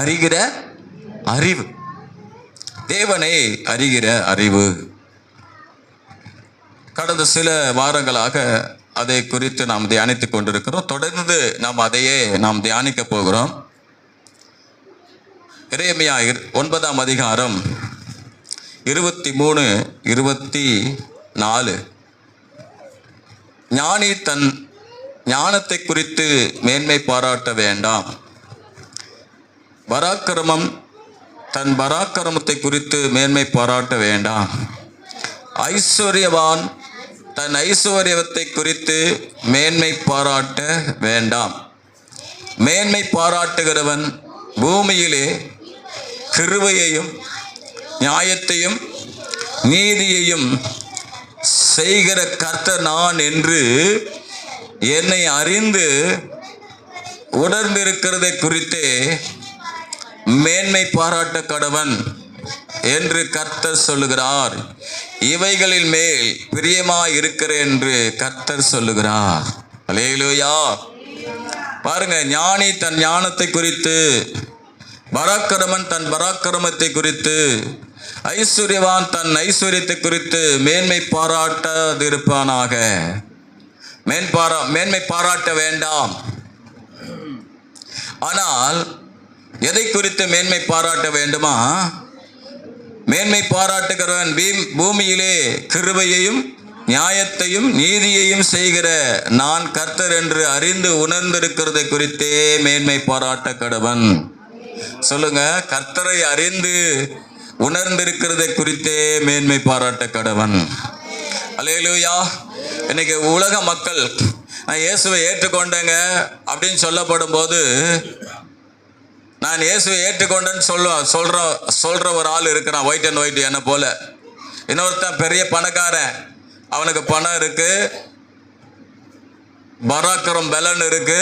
அறிகிற அறிவு. தேவனை அறிகிற அறிவு. கடந்த சில வாரங்களாக அதை குறித்து நாம் தியானித்துக் கொண்டிருக்கிறோம். தொடர்ந்து நாம் அதையே நாம் தியானிக்க போகிறோம். எரேமியா 9ஆம் அதிகாரம் 23, 24. ஞானி தன் ஞானத்தை குறித்து மேன்மை பாராட்ட வேண்டாம், பராக்கிரமம் தன் பராக்கிரமத்தை குறித்து மேன்மை பாராட்ட வேண்டாம், ஐஸ்வர்யவான் தன் ஐஸ்வர்யத்தை குறித்து மேன்மை பாராட்ட வேண்டாம். மேன்மை பாராட்டுகிறவன் பூமியிலே கிருபையையும் நியாயத்தையும் நீதியையும் செய்கிற கர்த்தர் நான் என்று என்னை அறிந்து உணர்ந்திருக்கிறதை குறித்தே மேன்மை பாராட்ட கடவன் என்று கர்த்தர் சொல்லுகிறார். இவைகளில் மேல் பிரியமாய் இருக்கிறேன் என்று கர்த்தர் சொல்லுகிறார். அல்லேலூயா. பாருங்க, ஞானி தன் ஞானத்தை குறித்து, பராக்கிரமன் தன் பராக்கிரமத்தை குறித்து, ஐஸ்வர்யவான் தன் ஐஸ்வர்யத்தை குறித்து மேன்மை பாராட்டாதிருப்பானாக. மேன்மை பாராட்ட வேண்டாம். ஆனால் எதை குறித்து மேன்மை பாராட்ட வேண்டுமா? மேன்மை பாராட்டுகிறவன் பூமியிலே கிருபையையும் நியாயத்தையும் நீதியையும் செய்கிற நான் கர்த்தர் என்று அறிந்து உணர்ந்திருக்கிறதை குறித்தே மேன்மை பாராட்ட கடவன். சொல்லுங்க, கர்த்தரை அறிந்து உணர்ந்திருக்கிறதை குறித்தே மேன்மை பாராட்ட கடவன். அல்லேலூயா. இன்னைக்கு உலக மக்கள் நான் இயேசுவை ஏற்றுக்கொண்டேங்க அப்படின்னு சொல்லப்படும் போது, நான் இயேசுவை ஏற்றுக்கொண்டேன்னு சொல்ற ஒரு ஆள் இருக்கிறான், ஒயிட் அண்ட் ஒயிட் என்ன போல. இன்னொருத்தன் பெரிய பணக்காரன், அவனுக்கு பணம் இருக்கு, பராக்கிரம் பலன் இருக்கு,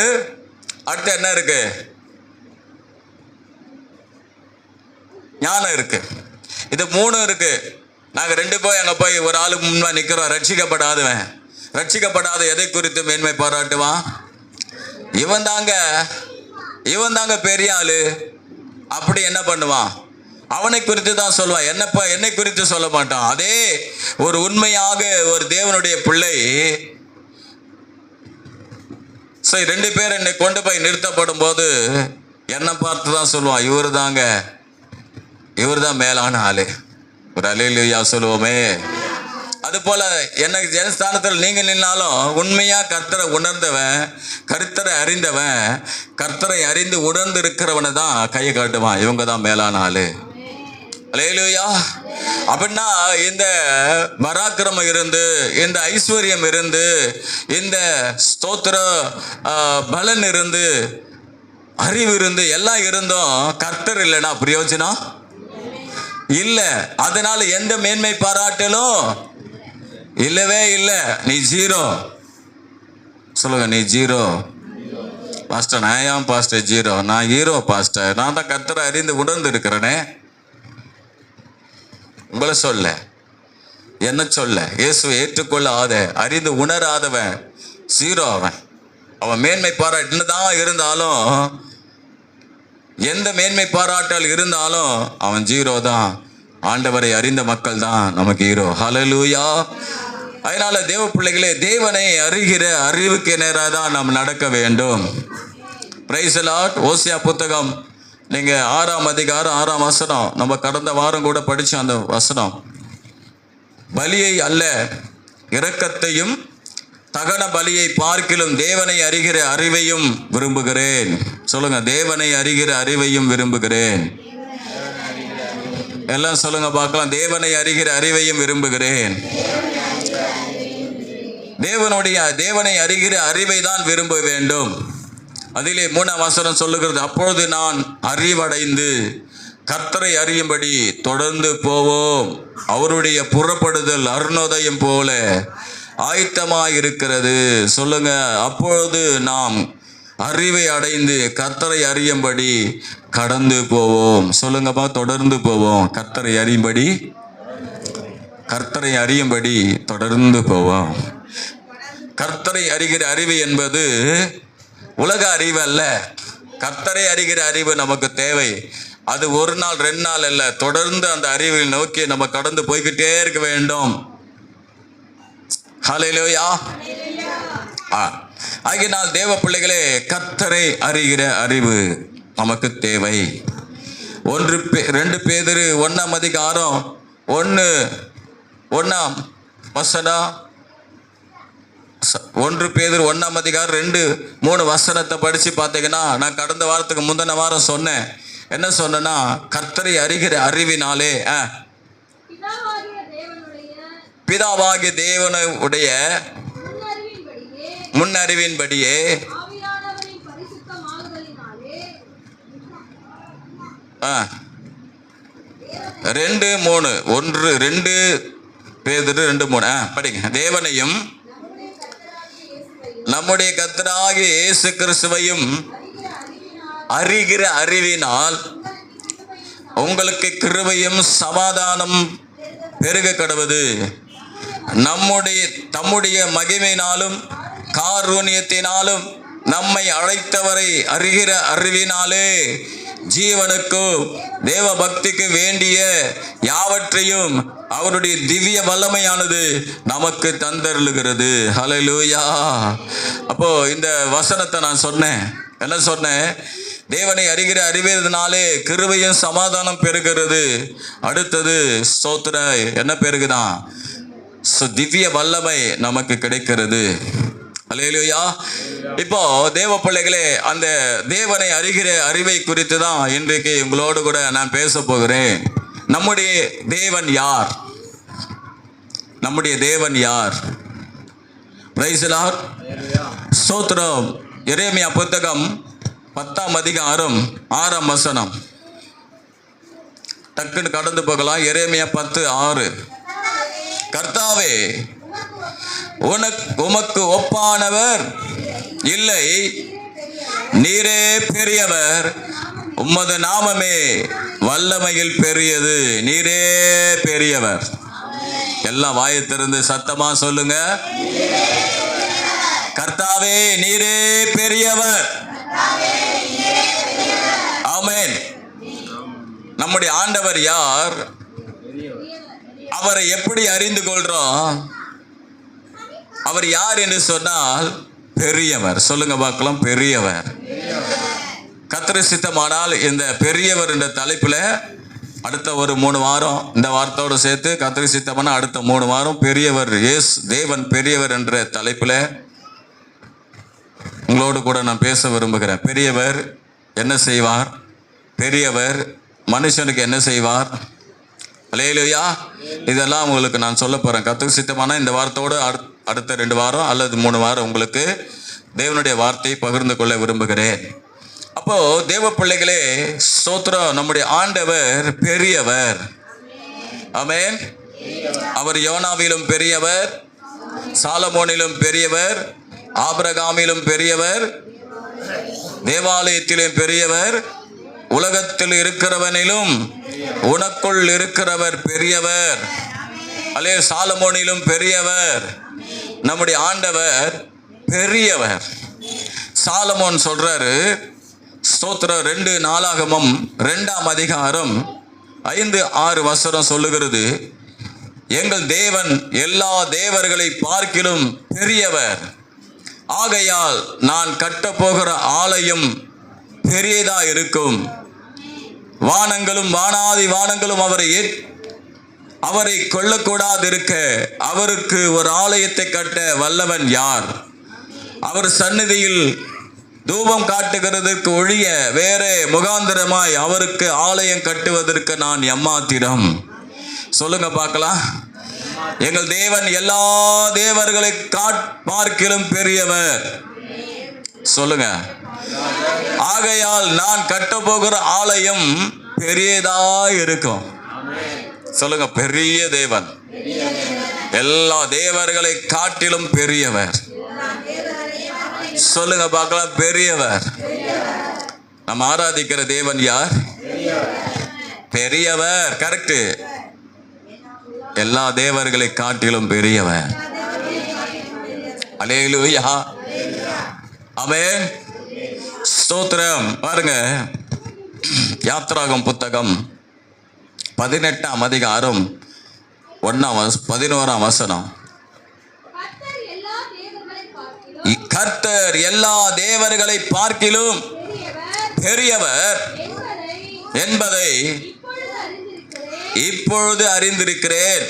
அடுத்து என்ன இருக்கு? ஞானம் இருக்கு. இது மூணும் இருக்கு. நாங்கள் ரெண்டு போய் அங்கே போய் ஒரு ஆளுக்கு முன்பா நிற்கிறோம். ரட்சிக்கப்படாத எதை குறித்து மேன்மை பாராட்டுவான்? இவன் தாங்க பெரிய ஆளு அப்படி என்ன பண்ணுவான்? அவனை குறித்து தான் சொல்லுவான். என்னை குறித்து சொல்ல மாட்டான். அதே ஒரு உண்மையாக ஒரு தேவனுடைய பிள்ளை சரி, ரெண்டு பேர் என்னை கொண்டு போய் நிறுத்தப்படும் போது என்னை பார்த்து தான் சொல்லுவான், இவர் தான் மேலான ஆளு. ஒரு அல்லேலூயா சொல்லுவோமே. அது போல என்ன ஜனஸ்தானத்தில் நீங்க நின்னாலும் உண்மையா கர்த்தரை உணர்ந்தவன், கர்த்தரை அறிந்தவன், கர்த்தரை அறிந்து உணர்ந்து இருக்கிறவனை தான் கையை காட்டுவான், இவங்க தான் மேலான ஆளு. அல்லேலூயா. அப்படின்னா இந்த பராக்கிரமம் இருந்து, இந்த ஐஸ்வர்யம் இருந்து, இந்த ஸ்தோத்திர பலன் இருந்து, அறிவு இருந்து, எல்லாம் இருந்தும் கர்த்தர் இல்லைன்னா பிரயோஜனம் இல்லை. அதனால எந்த மேன்மை பாராட்டலும் இல்லவே இல்லை. நீ ஜீரோ. சொல்லுங்க, நீ ஜீரோ. பாஸ்டர், நான் ஏன் பாஸ்டர் ஜீரோ? நான் ஹீரோ பாஸ்டர். நான் தான் கர்த்தரை அறிந்து உணர்ந்து இருக்கிறேனே. உங்களை சொல்ல, என்ன சொல்ல? இயேசுவை ஏற்றுக்கொள்ளாத, அறிந்து உணராதவன் ஜீரோ. அவன் மேன்மை பாராட்டினதான் இருந்தாலும், எந்த மேன்மை பாராட்டல் இருந்தாலும் அவன் ஜீரோ தான். ஆண்டவரை அறிந்த மக்கள் தான் நமக்கு ஹீரோ. ஹல்லேலூயா. அதனால தேவ பிள்ளைகளே, தேவனை அறிகிற அறிவுக்கு நேராக தான் நாம் நடக்க வேண்டும். Praise the Lord. ஓசியா புத்தகம் நீங்கள் 6ஆம் அதிகாரம் 6ஆம் வசனம், நம்ம கடந்த வாரம் கூட படித்த அந்த வசனம், பலியை அல்ல இரக்கத்தையும் தகன பலியை பார்க்கிலும் தேவனை அறிகிற அறிவையும் விரும்புகிறேன். சொல்லுங்க, தேவனை அறிகிற அறிவையும் விரும்புகிறேன். எல்லாம் சொல்லுங்க பார்க்கலாம். தேவனை அறிகிற அறிவையும் விரும்புகிறேன். தேவனை அறிகிற அறிவை தான் விரும்ப வேண்டும். அதிலே 3ஆம் வசனம் சொல்லுகிறது, அப்பொழுது நான் அறிவடைந்து கர்த்தரை அறியும்படி தொடர்ந்து போவோம். அவருடைய புறப்படுதல் அருணோதயம் போல ஆயத்தமாயிருக்கிறது. சொல்லுங்க, அப்பொழுது நாம் அறிவை அடைந்து கர்த்தரை அறியும்படி கடந்து போவோம். சொல்லுங்கப்பா, தொடர்ந்து போவோம். கர்த்தரை அறியும்படி தொடர்ந்து போவோம். கர்த்தரை அறிகிற அறிவு என்பது உலக அறிவு அல்ல. கர்த்தரை அறிகிற அறிவு நமக்கு தேவை. அது ஒரு நாள் 2 நாள் அல்ல, தொடர்ந்து அந்த அறிவை நோக்கி நம்ம கடந்து போய்கிட்டே இருக்க வேண்டும். ஹல்லேலூயா. ஆகினால் தேவ பிள்ளைகளே, கர்த்தரை அறிகிற அறிவு நமக்கு தேவை. 2 பேதுரு 1ஆம் அதிகாரம் 1ஆம் வசனம், 1 பேதுரு 1ஆம் அதிகாரம் 2-3 வசனத்தை படிச்சு பார்த்தீங்கன்னா, நான் கடந்த வாரத்துக்கு முந்தின வாரம் சொன்னேன். என்ன சொன்னா, கர்த்தரை அறிகிற அறிவினாலே பிதாவாகிய தேவனுடைய முன்னறிவின்படியே 2 பேதுரு 2:3 படிங்க. தேவனையும் நம்முடைய கர்த்தராகிய இயேசு கிறிஸ்துவையும் அறிகிற அறிவினால் உங்களுக்கு கிருபையும் சமாதானம் பெருக கடவது. தம்முடைய மகிமையினாலும் காருண்யத்தினாலும் நம்மை அழைத்தவரை அறிகிற அறிவினாலே ஜீவனுக்கும் தேவ பக்திக்கு வேண்டிய யாவற்றையும் அவருடைய திவ்ய வல்லமையானது நமக்கு தந்தருளுகிறது. ஹல்லேலூயா. அப்போ இந்த வசனத்தை நான் சொன்னேன். என்ன சொன்னேன்? தேவனை அறிகிற அறிவதனாலே கிருபையும் சமாதானம் பெருகிறது. அடுத்தது ஸ்தோத்திர என்ன பெருகுதான்? திவ்ய வல்லமை நமக்கு கிடைக்கிறது. ஹல்லேலூயா. இப்போ தேவ பிள்ளைகளே, அந்த தேவனை அறிகிற அறிவை குறித்து தான் இன்றைக்கு உங்களோடு கூட நான் பேச போகிறேன். நம்முடைய தேவன் யார்? நம்முடைய தேவன் யார்? Praise the Lord. ஸ்தோத்திரம். எரேமியா புத்தகம் 10ஆம் அதிகாரம் 6ஆம் வசனம். டக்குன்னு கடந்து போகலாம். எரேமியா 10:6. கர்த்தாவே, உமக்கு ஒப்பானவர் இல்லை, நீரே பெரியவர், உமது நாமமே வல்லமையில் பெரியது, நீரே பெரியவர். எல்லாம் வாயை திறந்து சத்தமா சொல்லுங்க. கர்த்தாவே, நீரே பெரியவர். ஆமென். நம்முடைய ஆண்டவர் யார்? அவரை எப்படி அறிந்து கொள்றோம்? அவர் யார் என்று சொன்னால் பெரியவர். சொல்லுங்க பார்க்கலாம், பெரியவர். கர்த்தர் சித்தமானால் இந்த பெரியவர் என்ற தலைப்பில் அடுத்த ஒரு 3 வாரம், இந்த வாரத்தோடு சேர்த்து கர்த்தர் சித்தமான அடுத்த 3 வாரம் பெரியவர், தேவன் பெரியவர் என்ற தலைப்பில் உங்களோடு கூட நான் பேச விரும்புகிறேன். பெரியவர் என்ன செய்வார்? பெரியவர் மனுஷனுக்கு என்ன செய்வார்? ஹல்லேலூயா. இதெல்லாம் உங்களுக்கு நான் சொல்ல போகிறேன். கர்த்தர் சித்தமான இந்த வாரத்தோடு அடுத்த 2 வாரம் அல்லது 3 வாரம் உங்களுக்கு தேவனுடைய வார்த்தையை பகிர்ந்து கொள்ள விரும்புகிறேன். அப்போ தேவ பிள்ளைகளே, ஸ்தோத்திரம். நம்முடைய ஆண்டவர் பெரியவர். ஆமென். அவர் யோனாவிலும் பெரியவர், சாலமோனிலும் பெரியவர், ஆபிரகாமிலும் பெரியவர், தேவாலயத்திலும் பெரியவர், உலகத்தில் இருக்கிறவனிலும் உனக்குள் இருக்கிறவர் பெரியவர். அல்லே, சாலமோனிலும் பெரியவர். நம்முடைய ஆண்டவர் பெரியவர். சாலமோன் சொல்றாரு, ஸ்தோத்திரம், 2 நாளாகமம் 2ஆம் அதிகாரம் 5-6 வசனம் சொல்லுகிறது, எங்கள் தேவன் எல்லா தேவர்களை பார்க்கிலும் பெரியவர். ஆகையால் நான் கட்டப்போகிற ஆலயம் பெரியதா இருக்கும். வானங்களும் வானாதி வானங்களும் அவரை கொள்ளக்கூடாது இருக்க அவருக்கு ஒரு ஆலயத்தை கட்ட வல்லவன் யார்? அவர் சந்நிதியில் தூபம் காட்டுகிறதற்கு ஒழிய வேறே முகாந்திரமாய் அவருக்கு ஆலயம் கட்டுவதற்கு நான் எம்மாத்திரம். சொல்லுங்க பார்க்கலாம். எங்கள் தேவன் எல்லா தேவர்களை பார்க்கிலும் பெரியவர். சொல்லுங்க. ஆகையால் நான் கட்டப்போகிற ஆலயம் பெரியதா இருக்கும். சொல்லுங்க, பெரிய தேவன், எல்லா தேவர்களை காட்டிலும் பெரியவர். சொல்லுங்க பார்க்கலாம், பெரியவர். நம்ம ஆராதிக்கிற தேவன் யார்? பெரியவர். கரெக்ட். எல்லா தேவர்களை காட்டிலும் பெரியவர். அல்லேலூயா. ஆமென். ஸ்தோத்திரம். பாருங்க, யாத்ராகம் புத்தகம் 18ஆம் அதிகாரம் 11ஆம் வசனம். கர்த்தர் எல்லா தேவர்களை பார்க்கிலும் பெரியவர் என்பதை இப்பொழுது அறிந்திருக்கிறேன்.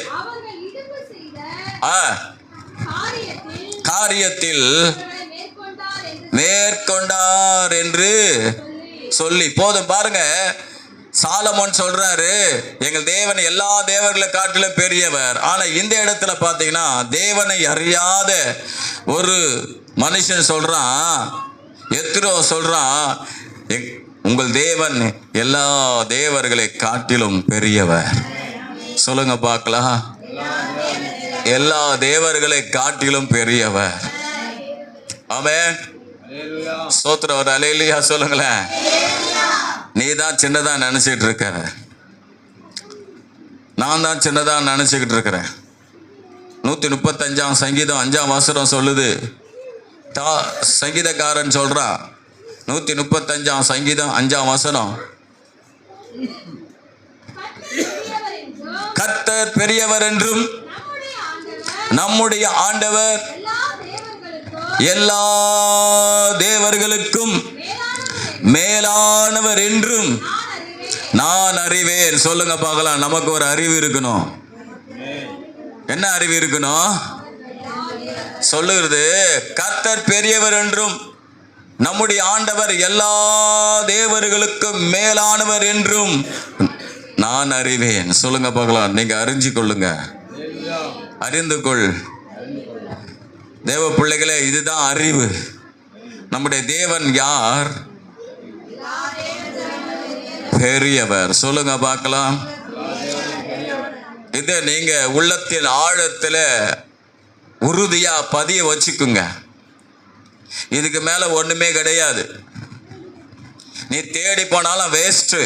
காரியத்தில் மேற்கொண்டார் என்று சொல்லி போதும். பாருங்க, சாலமோன் சொல்றாரு, எங்கள் தேவன் எல்லா தேவர்களை காட்டிலும் பெரியவர். ஆனா இந்த இடத்துல பாத்தீங்கன்னா தேவனை அறியாத ஒரு மனுஷன் சொல்றான், எத்ரோ சொல்றான், உங்கள் தேவன் எல்லா தேவர்களை காட்டிலும் பெரியவர். சொல்லுங்க பார்க்கலாம். எல்லா தேவர்களை காட்டிலும் பெரியவர். ஆமென். ஸ்தோத்திரம். ஒரு அல்லேலூயா சொல்லுங்களேன். நீ தான் சின்னதா நினைச்சிட்டு இருக்க, நான் தான் சின்னதா நினைச்சுக்கிட்டு இருக்கிறேன். 135ஆம் சங்கீதம் 5ஆம் வசனம் சொல்லுது, சங்கீதக்காரன் சொல்றான், 135ஆம் சங்கீதம் 5ஆம் வசனம், கர்த்தர் பெரியவர் என்றும் நம்முடைய ஆண்டவர் எல்லா தேவர்களுக்கும் மேலானவர் என்றும் நான் அறிவேன். சொல்லுங்க பார்க்கலாம். நமக்கு ஒரு அறிவு இருக்கணும். என்ன அறிவு இருக்கணும்? சொல்லுகிறது, கர்த்தர் பெரியவர் என்றும் நம்முடைய ஆண்டவர் எல்லா தேவர்களுக்கும் மேலானவர் என்றும் நான் அறிவேன். சொல்லுங்க பார்க்கலாம். நீங்க அறிஞ்சு கொள்ளுங்க, அறிந்து கொள். தேவ பிள்ளைகளே, இதுதான் அறிவு. நம்முடைய தேவன் யார்? பெரியவர். சொல்லுங்க பார்க்கலாம். இதை நீங்க உள்ளத்தின் ஆழத்துல உறுதியா பதிய வச்சுக்குங்க. இதுக்கு மேல ஒண்ணுமே கிடையாது. நீ தேடி போனாலும் வேஸ்ட்.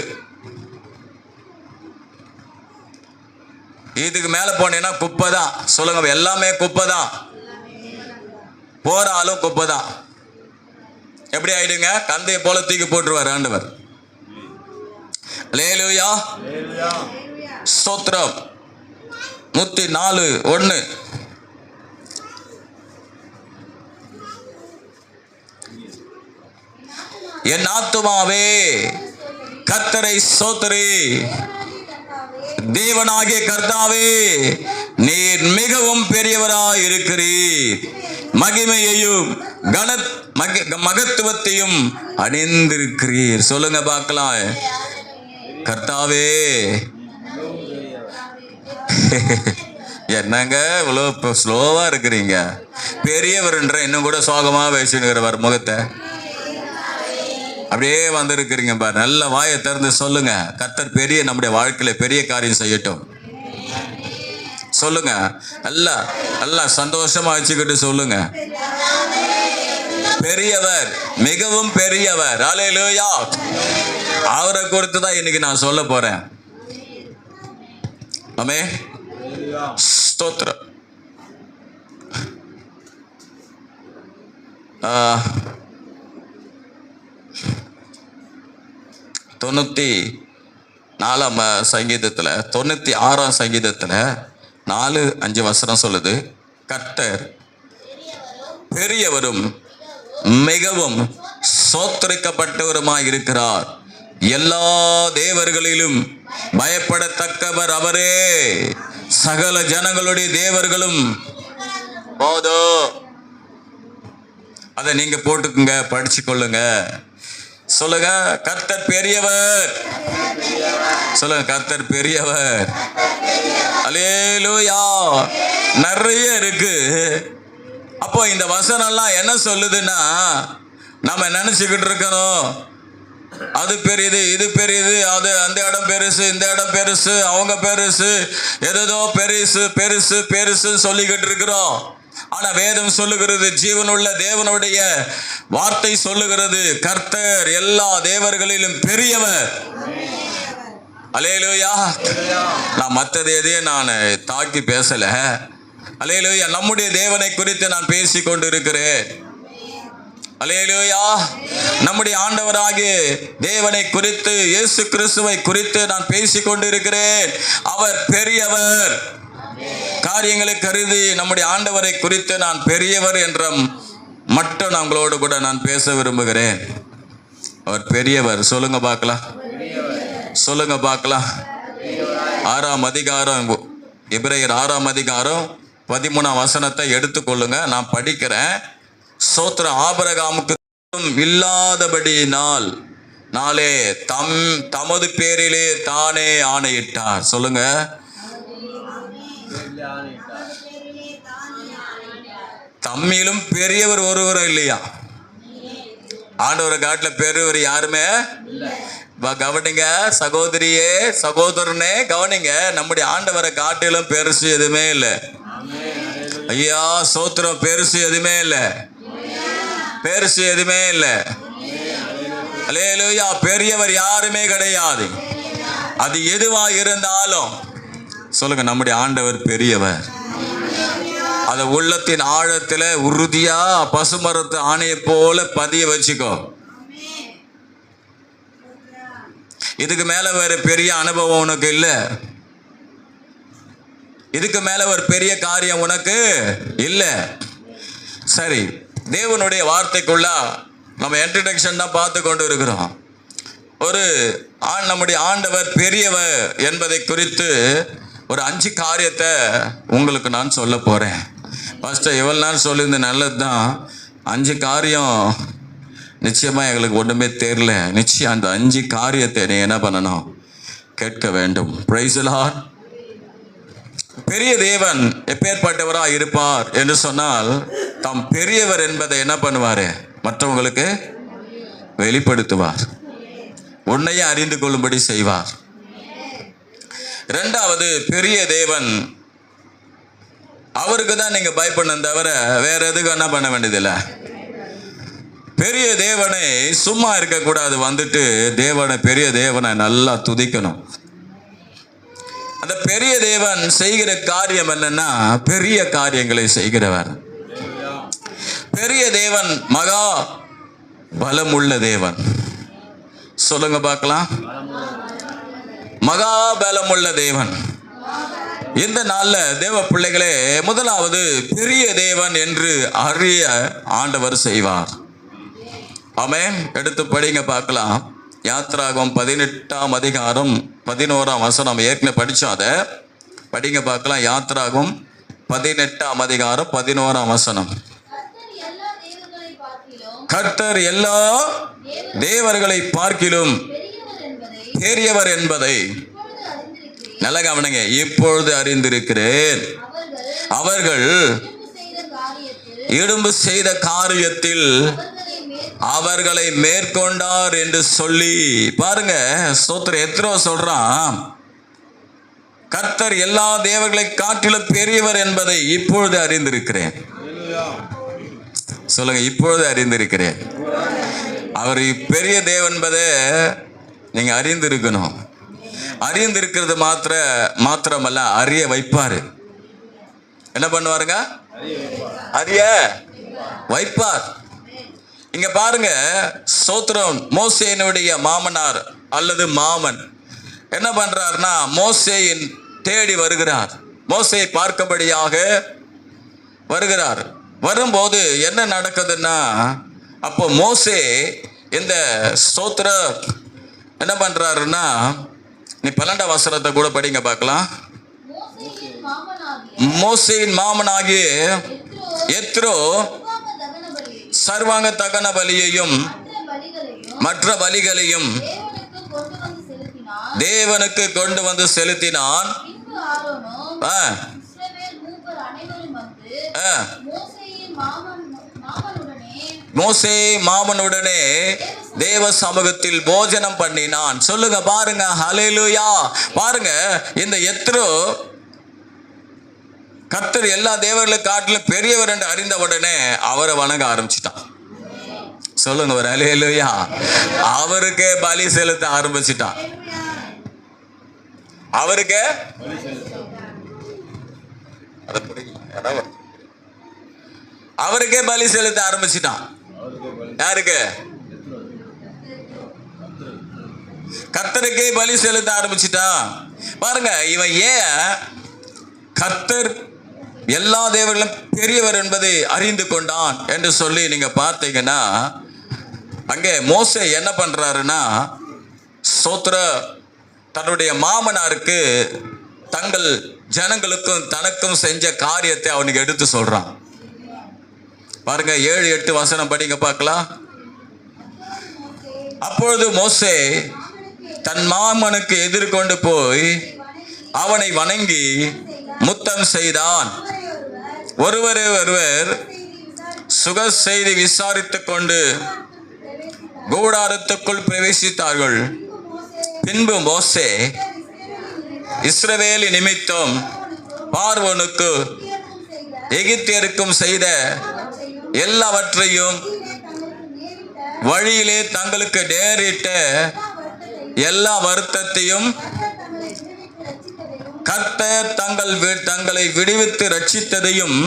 இதுக்கு மேல போனீங்கன்னா குப்பை தான். சொல்லுங்க, எல்லாமே குப்பை தான். போறாலும் குப்பை தான். எப்படி ஆயிடுங்க? கந்தையை போல தூக்கி போட்டுருவார் ஆண்டவர். அல்லேலூயா, ஸ்தோத்திரம். 104:1. என் ஆத்துமாவே கர்த்தரை ஸ்தோத்திரி, தேவனாகிய கர்த்தாவே நீர் மிகவும் பெரியவராய் இருக்கிறீர், மகிமையையும் மகத்துவத்தையும் அணிந்திருக்கிறீர். சொல்லுங்க பார்க்கலாம். கர்த்தாவே. என்னங்க இவ்வளோ ஸ்லோவா இருக்கிறீங்க? பெரியவர்ன்ற இன்னும் கூட சோகமா வச்சுருக்கிறவர் முகத்தை அப்படியே வந்திருக்கிறீங்க பாரு. நல்ல வாயை திறந்து சொல்லுங்க, கர்த்தர் பெரிய நம்முடைய வாழ்க்கையில பெரிய காரியம் செய்யட்டும். சொல்லுங்க, நல்லா சந்தோஷமா வச்சுக்கிட்டு சொல்லுங்க, பெரியவர், மிகவும் பெரியவர். அல்லேலூயா. அவரை குறித்து தான் இன்னைக்கு நான் சொல்ல போறேன். ஆமே, ஸ்தோத்திரம். தொண்ணூத்தி 4ஆம் சங்கீதத்துல 96ஆம் சங்கீதத்துல 4-5 வசனம் சொல்லுது, கர்த்தர் பெரியவரும் மிகவும் சோத்தரிக்கப்பட்டவருமாய் இருக்கிறார், எல்லா தேவர்களிலும் பயப்படத்தக்கவர் அவரே, சகல ஜனங்களுடைய தேவர்களும். போதும், அதை நீங்க போட்டுக்குங்க, படிச்சு கொள்ளுங்க. சொல்லுங்க, கர்த்தர் பெரியவர். சொல்லுங்க, கர்த்தர் பெரியவர். அல்லேலூயா. நிறைய இருக்கு. அப்போ இந்த வசனம் எல்லாம் என்ன சொல்லுதுன்னா, நம்ம நினைச்சுக்கிட்டு இருக்கணும், அது பெரியது, இது பெரியது, அது அந்த இடம் பெருசு, இந்த இடம் பெருசு, அவங்க பெருசு, ஏதோ பெருசு பெருசு பெருசு சொல்லிக்கிட்டு இருக்கிறோம். ஆனா வேதம் சொல்லுகிறது, ஜீவனுள்ள தேவனுடைய வார்த்தை சொல்லுகிறது, கர்த்தர் எல்லா தேவர்களிலும் பெரியவர். அல்லேலூயா. நான் மற்றது எதையும் நான் தாக்கி பேசல. அல்லேலூயா. நம்முடைய தேவனை குறித்து நான் பேசி கொண்டு இருக்கிறேன். அல்லேலூயா. நம்முடைய ஆண்டவராகிய தேவனை குறித்து, இயேசு கிறிஸ்துவை குறித்து நான் பேசிக் கொண்டிருக்கிறேன். அவர் பெரியவர். காரியங்களை கருதி நம்முடைய ஆண்டவரை குறித்து நான் பெரியவர் என்ற மட்டும் நான் உங்களோடு கூட நான் பேச விரும்புகிறேன். அவர் பெரியவர். சொல்லுங்க பார்க்கலாம், சொல்லுங்க பார்க்கலாம். 6ஆம் அதிகாரம், எபிரேயர் 6ஆம் அதிகாரம் 13ஆம் வசனத்தை எடுத்துக்கொள்ளுங்க, நான் படிக்கிறேன். சோத்திரம். ஆபிரகாமுக்கு இல்லாதபடியினால் நாளே தமது பேரிலே தானே ஆணையிட்டார். சொல்லுங்க. தம்மிலும் பெரியவர் ஒருவரும் இல்லையா? ஆண்டவரை காட்டுல பெரியவர் யாருமே கவனிங்க. சகோதரியே, சகோதரனே கவனிங்க. நம்முடைய ஆண்டவரை காட்டிலும் பெருசு எதுவுமே இல்லை. ஐயா சோத்திரம். பெருசு எதுவுமே இல்லை, பெருசு எதுவுமே இல்லை. அல்லேலூயா. பெரியவர் யாருமே கிடையாது. அது எதுவா இருந்தாலும் சொல்லுங்க, நம்முடைய ஆண்டவர் பெரியவர். அத உள்ளத்தின் ஆழத்துல உறுதியா பசுமரத்து ஆணையை போல பதிய வச்சுக்கோ. இதுக்கு மேல வேற பெரிய அனுபவம் உனக்கு இல்லை. இதுக்கு மேல ஒரு பெரிய காரியம் உனக்கு இல்லை. சரி, தேவனுடைய வார்த்தைக்குள்ள நம்ம இன்ட்ரடக்ஷன் தான் பார்த்து கொண்டு இருக்கிறோம். ஒரு நம்முடைய ஆண்டவர் பெரியவர் என்பதை குறித்து ஒரு 5 காரியத்தை உங்களுக்கு நான் சொல்ல போறேன். ஃபர்ஸ்ட் எவ்வளவு நாள் சொல்லியிருந்த நல்லது தான். 5 காரியம் நிச்சயமா எங்களுக்கு ஒண்ணுமே தெரியல. நிச்சயம் அந்த 5 காரியத்தை நீ என்ன பண்ணணும்? கேட்க வேண்டும். Praise the Lord. பெரிய தேவன் எப்பேற்பட்டவரா இருப்பார் என்று சொன்னால், தாம் பெரியவர் என்பதை என்ன பண்ணுவாரு? மற்றவங்களுக்கு வெளிப்படுத்துவார். உன்னையே அறிந்து கொள்ளும்படி செய்வார். 2வது, பெரிய தேவன் அவருக்கு தான் நீங்க பயப்படணும் தவிர வேற எதுக்கு என்ன பண்ண வேண்டியதில்லை. பெரிய தேவனை சும்மா இருக்கக்கூடாது. வந்துட்டு தேவனை, பெரிய தேவனை நல்லா துதிக்கணும். அந்த பெரிய தேவன் செய்கிற காரியம் என்னன்னா, பெரிய காரியங்களை செய்கிறவர். பெரிய தேவன் மகா பலமுள்ள தேவன். சொல்லுங்க பார்க்கலாம். மகா பலமுள்ள தேவன். இந்த நாள்ல தேவ பிள்ளைகளே, முதலாவது பெரிய தேவன் என்று அறிய ஆண்டவர் செய்வார். ஆமென். எடுத்து படிங்க பார்க்கலாம். யாத்ராகமம் 18ஆம் அதிகாரம் 11ஆம் வசனம். ஏற்கனவே படிச்சோம், அதை படிங்க பார்க்கலாம். யாத்ராகமம் 18ஆம் அதிகாரம் 11ஆம் வசனம். கர்த்தர் எல்லா தேவர்களை பார்க்கிலும் பெரியவர் என்பதை நல்ல கவனிங்க. இப்பொழுது அறிந்திருக்கிறேன். அவர்கள் இடும்பு செய்த காரியத்தில் அவர்களை மேற்கொண்டார் என்று சொல்லி பாருங்க. ஸ்தோத்திரம். எத்ரோ சொல்றான், கர்த்தர் எல்லா தேவர்களை காட்டிலும் பெரியவர் என்பதை இப்பொழுது அறிந்திருக்கிறேன். சொல்லுங்க, இப்பொழுது அறிந்திருக்கிறேன். அவர் பெரிய தேவன் என்பதை நீங்க அறிந்திருக்கணும். அறிந்திருக்கிறது மாத்திரமல்ல, அறிய வைப்பாரு. என்ன பண்ணுவாருங்க? அறிய வைப்பார். இங்க பாருங்க, சோத்ரம். மோசேனுடைய மாமனார் அல்லது மாமன் என்ன பண்றாருன்னா, மோசேயின் தேடி வருகிறார். மோசேயை பார்க்கும்படியாக வருகிறார். வரும்போது என்ன நடக்குதுன்னா, அப்போ மோசே இந்த ஸ்தோத்திர என்ன பண்றாருன்னா, நீ 12ஆம் வசனத்தை கூட படிங்க பார்க்கலாம். மோசேயின் மாமனாகிய எத்ரோ சர்வாங்க தகன பலியையும் மற்ற பலிகளையும் தேவனுக்கு கொண்டு வந்து செலுத்தினான். மோசே மாமனுடனே தேவ சமூகத்தில் போஜனம் பண்ணினான். சொல்லுங்க பாருங்க. ஹல்லேலூயா. பாருங்க, இந்த எத்ரோ கர்த்தர் எல்லா தேவர்களை காட்டிலும் பெரியவர் என்று அறிந்த உடனே அவரை வணங்க ஆரம்பிச்சிட்டான். சொல்லுங்க ஒரு ஹல்லேலூயா. அவருக்கே பலி செலுத்த ஆரம்பிச்சிட்டான். அவருக்கே அவருக்கே பலி செலுத்த ஆரம்பிச்சிட்டான். யாருக்கு? கர்த்தருக்கே பலி செலுத்த ஆரம்பிச்சிட்டான். பாருங்க, இவன் ஏன் கர்த்தர் எல்லா தேவர்களும் பெரியவர் என்பதை அறிந்து கொண்டான் என்று சொல்லி நீங்க பார்த்தீங்கன்னா, அங்கே மோசே என்ன பண்றாருன்னா, சோத்ர தன்னுடைய மாமனாருக்கு தங்கள் ஜனங்களுக்கும் தனக்கும் செஞ்ச காரியத்தை அவனுக்கு எடுத்து சொல்றான். பாருங்க, 7-8 வசனம் படிங்க பார்க்கலாம். அப்பொழுது மோசே தன் மாமனுக்கு எதிர்கொண்டு போய் அவனை வணங்கி முத்தம் செய்தான். ஒருவரை ஒருவர் சுக செய்தி விசாரித்துக் கொண்டு கூடாரத்துக்குள் பிரவேசித்தார்கள். பின்பு மோசே இஸ்ரவேலி நிமித்தம் பார்வோனுக்கு எகிப்தியருக்கும் செய்த எல்லாவற்றையும் வழியிலே தங்களுக்கு நேரிட்ட எல்லா வருத்தத்தையும் கர்த்தர் தங்களை விடுவித்து ரட்சித்ததையும்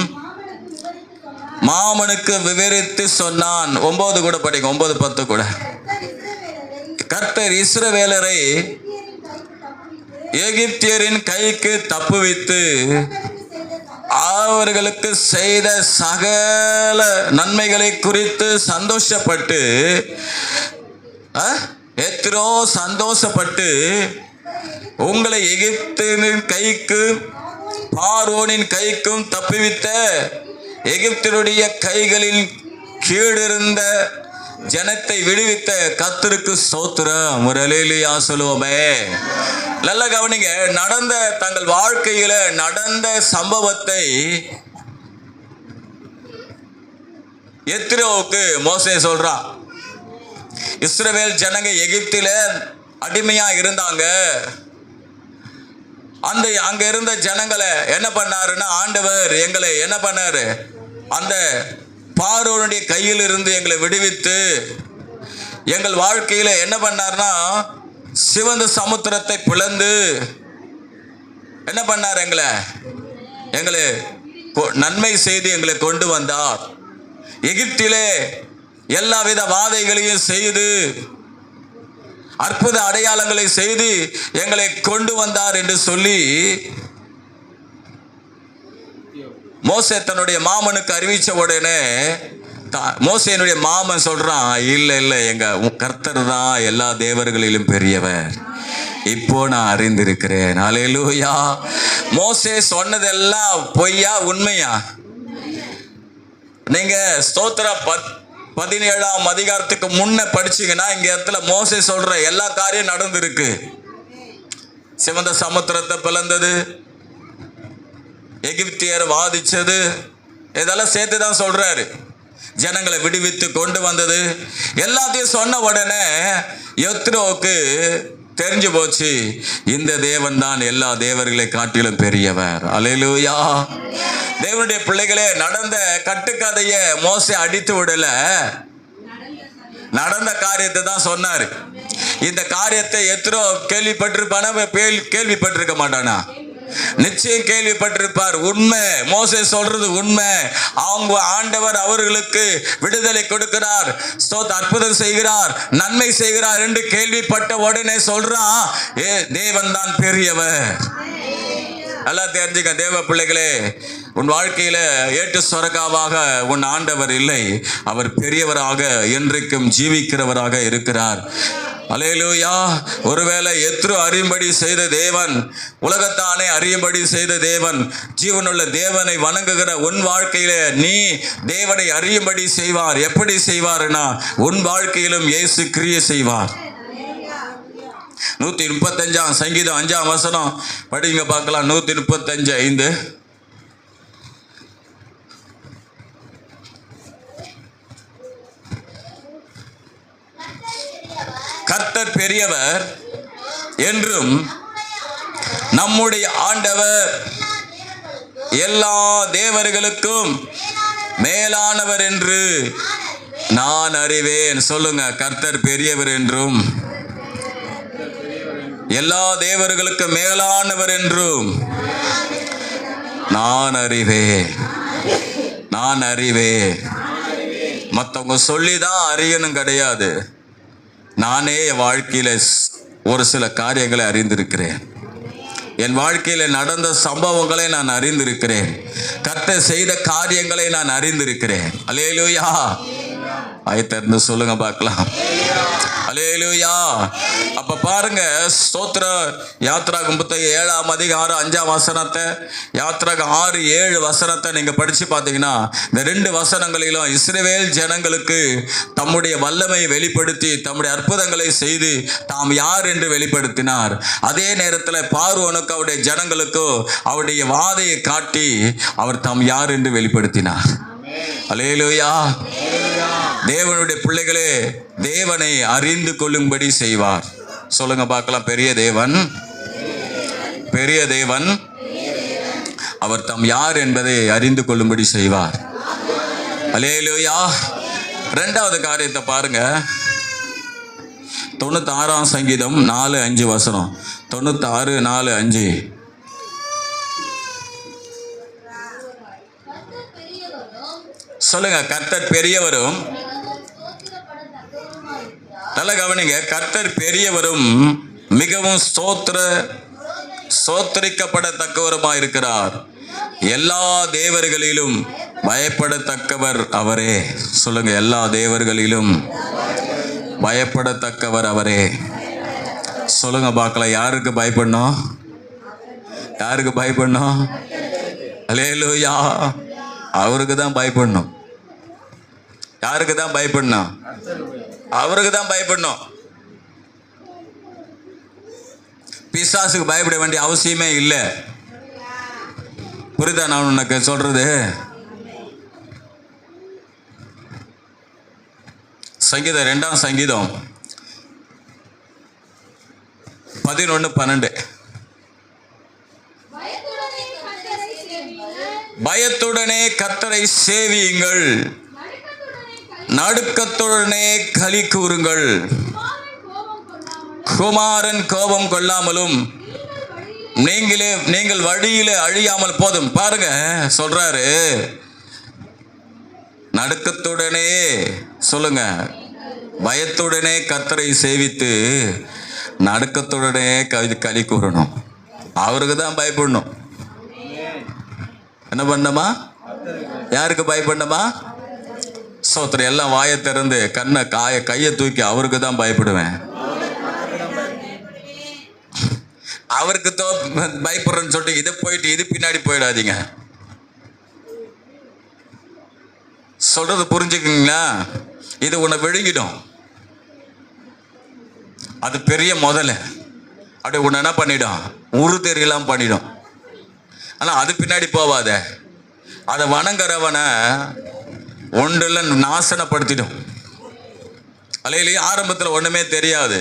மாமனுக்கு விவரித்து சொன்னான். 9 கூட படிங்க, 9-10 கூட. கர்த்தர் இஸ்ரவேலரை எகிப்தியரின் கைக்கு தப்புவித்து அவர்களுக்கு செய்த சகல நன்மைகளை குறித்து சந்தோஷப்பட்டு எத்திரோ சந்தோஷப்பட்டு உங்களை எகிப்தின் கைக்கு பார்வோனின் கைக்கும் தப்புவித்த எகிப்தினுடைய கைகளின் கீழிருந்த ஜனத்தை விடுவித்த கர்த்தருக்கு ஸ்தோத்திரம். ஒரு அல்லேலூயா சொல்லுவோமே. நல்ல கவனிங்க, நடந்த தங்கள் வாழ்க்கையில நடந்த சம்பவத்தை எத்திரோவுக்கு மோசே சொல்றான். இஸ்ரவேல் ஜனங்க எகிப்தில அடிமையா இருந்தாங்க. அங்க இருந்த ஜனங்களை என்ன பண்ணாருன்னா, ஆண்டவர் எங்களை என்ன பண்ணாரு, அந்த பார்வோனுடைய கையில் இருந்து எங்களை விடுவித்து எங்கள் வாழ்க்கையில என்ன பண்ணார்னா, சிவந்த சமுத்திரத்தை பிளந்து என்ன பண்ணார், எங்களை நன்மை செய்து எங்களை கொண்டு வந்தார். எகிப்திலே எல்லாவித வாதைகளையும் செய்து அற்புத அடையாளங்களை செய்து எங்களை கொண்டு வந்தார் என்று சொல்லி மோசே தன்னுடைய மாமனுக்கு அறிவிச்ச உடனே மோசேனுடைய மாமன் சொல்றான், இல்ல எங்க கர்த்தர் தான் எல்லா தேவர்களிலும் பெரியவர், இப்போ நான் அறிந்திருக்கிறேன். அல்லேலூயா. மோசே சொன்னதெல்லாம் பொய்யா உண்மையா? நீங்க ஸ்தோத்திர 17ஆம் அதிகாரத்துக்கு முன்ன படிச்சீங்கன்னா இங்க இடத்துல மோசே சொல்ற எல்லா காரியம் நடந்திருக்கு. சிவந்த சமுத்திரத்தை பிளந்தது, எகிப்தியர் வாதிச்சது, இதெல்லாம் சேர்த்து தான் சொல்றாரு. ஜனங்களை விடுவித்து கொண்டு வந்தது எல்லாத்தையும் சொன்ன உடனே எத்ரோவுக்கு தெரிஞ்சு போச்சு, இந்த தேவன் தான் எல்லா தேவர்களை காட்டிலும் பெரியவர். அல்லேலூயா. தேவனுடைய பிள்ளைகளே, நடந்த கட்டுக்கதைய மோசே அடித்து விடல, நடந்த காரியத்தை தான் சொன்னாரு. இந்த காரியத்தை எத்ரோ கேள்விப்பட்டிருப்பானா? கேள்விப்பட்டிருக்க மாட்டானா? நிச்சயம் கேள்விப்பட்டிருப்பார். உண்மை, மோசே சொல்றது உண்மை. அவங்க ஆண்டவர் அவர்களுக்கு விடுதலை கொடுக்கிறார், அற்புதம் செய்கிறார், நன்மை செய்கிறார் என்று கேள்விப்பட்ட உடனே சொல்றான், தேவன் தான் பெரியவர். நல்லா தெரிஞ்சுக்க தேவ பிள்ளைகளே, உன் வாழ்க்கையில ஏட்டு சொரகாவாக உன் ஆண்டவர் இல்லை, அவர் பெரியவராக என்றைக்கும் ஜீவிக்கிறவராக இருக்கிறார். அல்லேலூயா. ஒருவேளை எத்ரோ அறியும்படி செய்த தேவன், உலகத்தானே அறியும்படி செய்த தேவன், ஜீவனுள்ள தேவனை வணங்குகிற உன் வாழ்க்கையில நீ தேவனை அறியும்படி செய்வார். எப்படி செய்வார்னா, உன் வாழ்க்கையிலும் இயேசு கிரியை செய்வார். 135 சங்கீதம் 5 வசனம் படிங்க பார்க்கலாம். 135:5. கர்த்தர் பெரியவர் என்றும் நம்முடைய ஆண்டவர் எல்லா தேவர்களுக்கும் மேலானவர் என்று நான் அறிவேன். சொல்லுங்க, கர்த்தர் பெரியவர் என்றும் எல்லா தேவர்களுக்கு மேலானவர் என்றும் நான் அறிவேன். மற்றவங்க சொல்லி தான் அறியணும் கிடையாது. நானே என் வாழ்க்கையில் ஒரு சில காரியங்களை அறிந்திருக்கிறேன். என் வாழ்க்கையில் நடந்த சம்பவங்களை நான் அறிந்திருக்கிறேன். கர்த்தர் செய்த காரியங்களை நான் அறிந்திருக்கிறேன். அல்லேலூயா. ஆயத்திருந்து சொல்லுங்க பார்க்கலாம். அல்லேலூயா. அப்ப பாருங்க, ஸ்தோத்திர யாத்ராகம் புத்தகம் 7ஆம் அதிகாரம் 5ஆம் வசனத்தை, யாத்ராகம் 6-7 வசனத்தை நீங்க படிச்சு பார்த்தீங்கன்னா, இந்த 2 வசனங்களிலும் இஸ்ரவேல் ஜனங்களுக்கு தம்முடைய வல்லமையை வெளிப்படுத்தி தம்முடைய அற்புதங்களை செய்து தாம் யார் என்று வெளிப்படுத்தினார். அதே நேரத்தில் பார்வோனுக்கு அவருடைய ஜனங்களுக்கோ அவருடைய வாதையை காட்டி அவர் தாம் யார் என்று வெளிப்படுத்தினார். அல்லேலூயா. தேவனுடைய பிள்ளைகளே, தேவனை அறிந்து கொள்ளும்படி செய்வார். சொல்லுங்க பார்க்கலாம். பெரிய தேவன், பெரிய தேவன் அவர் தாம் யார் என்பதை அறிந்து கொள்ளும்படி செய்வார். அல்லேலூயா. 2வது காரியத்தை பாருங்க. 96ஆம் சங்கீதம் 4-5 வசனம். 96:4-5. சொல்லுங்க. கர்த்தர் பெரியவரும், நல்ல கவனிங்க, கர்த்தர் பெரியவரும் மிகவும் ஸ்தோத்திரிக்கப்படத்தக்கவருமாய் இருக்கிறார். எல்லா தேவர்களிலும் பயப்படத்தக்கவர் அவரே. சொல்லுங்க. எல்லா தேவர்களிலும் பயப்படத்தக்கவர் அவரே. சொல்லுங்க பார்க்கலாம். யாருக்கு பயப்படணும்? யாருக்கு பயப்படணும்? அல்லேலூயா. அவருக்கு தான் பயப்படணும். யாருக்கு தான் பயப்படணும்? அவருக்கு தான் பயப்படணும். பிசாசுக்கு பயப்பட வேண்டிய அவசியமே இல்லை. புரியுதா நான் உனக்கு சொல்றது? சங்கீதம் 2ஆம் சங்கீதம் 11-12. பயத்துடனே கர்த்தரை சேவியுங்கள், நடுக்கத்துடனே களி கூறுங்கள். குமாரன் கோபம் கொள்ளாமலும் நீங்கள் வழியிலே அழியாமல் போதும். பாருங்க சொல்றாரு. நடுக்கத்துடனே, சொல்லுங்க, பயத்துடனே கர்த்தரை சேவித்து நடுக்கத்துடனே களி கூறணும். அவருக்கு தான் பயப்படணும். என்ன பண்ணமா? யாருக்கு பயப்படணுமா? சோத்திரம். எல்லாம் வாயை திறந்து கையை தூக்கி அவருக்கு தான் பயப்படுவேன். அவருக்கு பயப்படுறேன்னு சொல்லிட்டு இதை போயிட்டு இது பின்னாடி போயிடாதீங்க. சொல்றது புரிஞ்சுக்குங்களா? இது உன்னை விழுங்கிடும். அது பெரிய முதல்ல அப்படியே உன்னை என்ன பண்ணிடும்? உரு தெரியலாம் பண்ணிடும். ஆனால் அது பின்னாடி போவாத. அதை வணங்குறவனை ஒன்றில் நாசனப்படுத்திடும். அல்லையிலேயே ஆரம்பத்தில் ஒன்றுமே தெரியாது,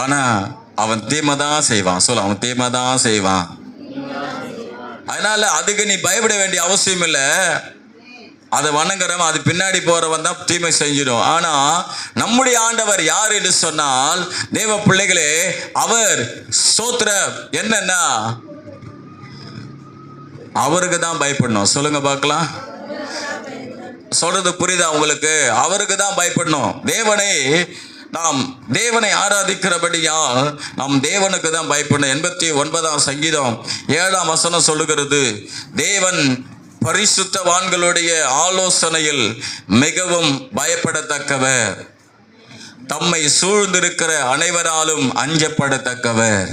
ஆனால் அவன் தீமை தான் செய்வான். சொல்ல, அவன் தீமை தான் செய்வான். அதனால அதுக்கு நீ பயப்பட வேண்டிய அவசியம் இல்லை. அதை வணங்குறவன் அது பின்னாடி போறவன் தான் தீமை செஞ்சிடும். ஆனா நம்முடைய ஆண்டவர் யார் என்று சொன்னால், தேவ பிள்ளைகளே, அவர் ஸ்தோத்திரம் என்னன்னா அவருக்கு தான் பயப்படணும். சொல்லுங்க பார்க்கலாம். சொல்றது புரியுதா உங்களுக்கு? அவருக்கு தான் பயப்படணும். தேவனை ஆராதிக்கிறபடியா நாம் தேவனுக்கு தான் பயப்படணும். 89ஆம் சங்கீதம் 7ஆம் வசனம் சொல்லுகிறது, தேவன் பரிசுத்தவான்களுடைய ஆலோசனையில் மிகவும் பயப்படத்தக்கவர், தம்மை சூழ்ந்திருக்கிற அனைவராலும் அஞ்சப்படத்தக்கவர்.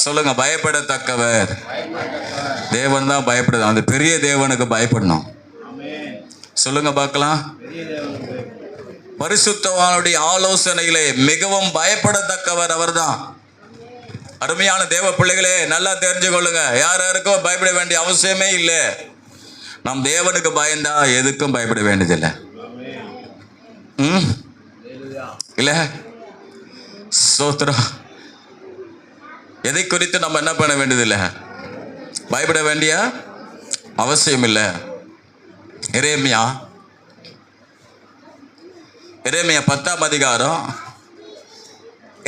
சொல்லுங்க, பயப்படத்தக்கவர். தேவன் தான் பயப்படுது. அந்த பெரிய தேவனுக்கு பயப்படணும். சொல்லுங்க பார்க்கலாம். பரிசுத்தவானுடைய ஆலோசனையிலே மிகவும் பயப்படத்தக்கவர் அவர்தான். அருமையான தேவ பிள்ளைகளே, நல்லா தெரிஞ்சு கொள்ளுங்க. யாருக்கோ பயப்பட வேண்டிய அவசியமே இல்லை. நம் தேவனுக்கு பயந்தா எதுக்கும் பயப்பட வேண்டியதில்லை. இல்ல? ஸ்தோத்திரம். எதை குறித்து நம்ம என்ன பண்ண வேண்டியதில்லை, பயப்பட வேண்டிய அவசியம் இல்லை. எரேமியா 10ஆம் அதிகாரம்,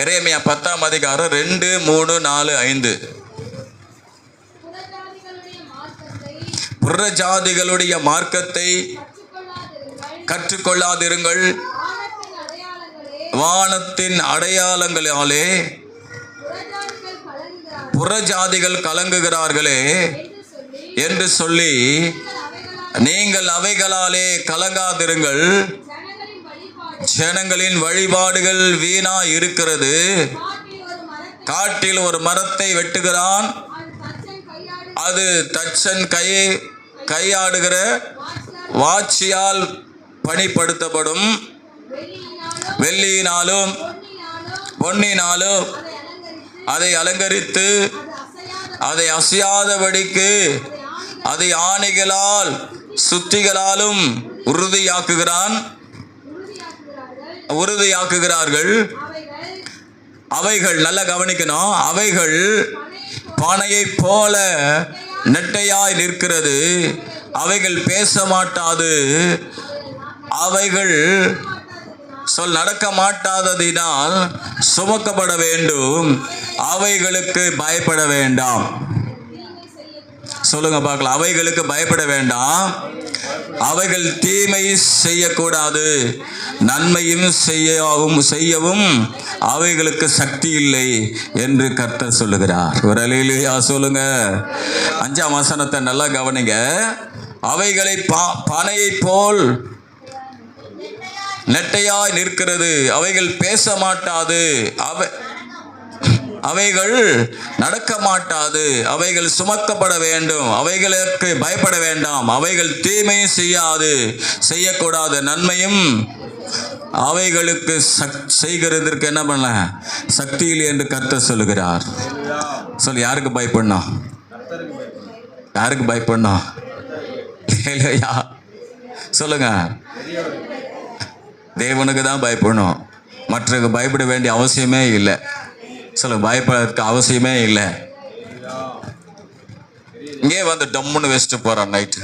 எரேமியா 10ஆம் அதிகாரம் 2, 3, 4, 5. புறஜாதிகளுடைய மார்க்கத்தை கற்றுக்கொள்ளாதிருங்கள். வானத்தின் அடையாளங்களாலே புறஜாதிகள் கலங்குகிறார்களே என்று சொல்லி நீங்கள் அவைகளாலே கலங்காதிருங்கள். ஜனங்களின் வழிபாடுகள் வீணா இருக்கிறது. காட்டில் ஒரு மரத்தை வெட்டுகிறான், அது தச்சன் கையாடுகிற வாட்சியால் பணிப்படுத்தப்படும். வெள்ளியினாலும் பொன்னினாலும் அதை அலங்கரித்து அதை அசையாதபடிக்கு அதை ஆணைகளால் சுத்திகளாலும் உறுதியாக்குகிறார்கள். அவைகள் நல்லா கவனிக்கணும். அவைகள் பானையை போல நெட்டையாய் நிற்கிறது. அவைகள் பேச மாட்டாது. அவைகள் நடக்க மாட்டாததினால் சுமக்கப்பட வேண்டும். அவைகளுக்கு பயப்பட வேண்டாம். சொல்லுங்க பார்க்கலாம். அவைகளுக்கு பயப்பட வேண்டாம். அவைகள் தீமை செய்யக்கூடாது, நன்மையும் செய்யவும் அவைகளுக்கு சக்தி இல்லை என்று கர்த்தர் சொல்லுகிறார். ஒரு அல்லேலூயா சொல்லுங்க. 5ஆம் வசனத்தை நல்லா கவனிங்க. அவைகளை பானையை போல் நெட்டையாய் நிற்கிறது. அவைகள் பேச மாட்டாது, அவைகள் நடக்க மாட்டாது, அவைகள் சுமக்கப்பட வேண்டும். அவைகளுக்கு பயப்பட வேண்டாம். அவைகள் தீமையும் செய்யக்கூடாது, நன்மையும் அவைகளுக்கு செய்கிறதற்கு என்ன பண்ண சக்தி இல்லை என்று கர்த்தர் சொல்லுகிறார். சொல்லு, யாருக்கு பயப்படணும்? யாருக்கு பயப்படணும்? இல்லையா? சொல்லுங்க. தேவனுக்கு தான் பயப்படணும். மற்றவங்க பயப்பட வேண்டிய அவசியமே இல்லை. சொல்லுங்க, பயப்படுறதுக்கு அவசியமே இல்லை. இங்கே வந்து டம்முன்னு வச்சுட்டு போறான் நைட்டு.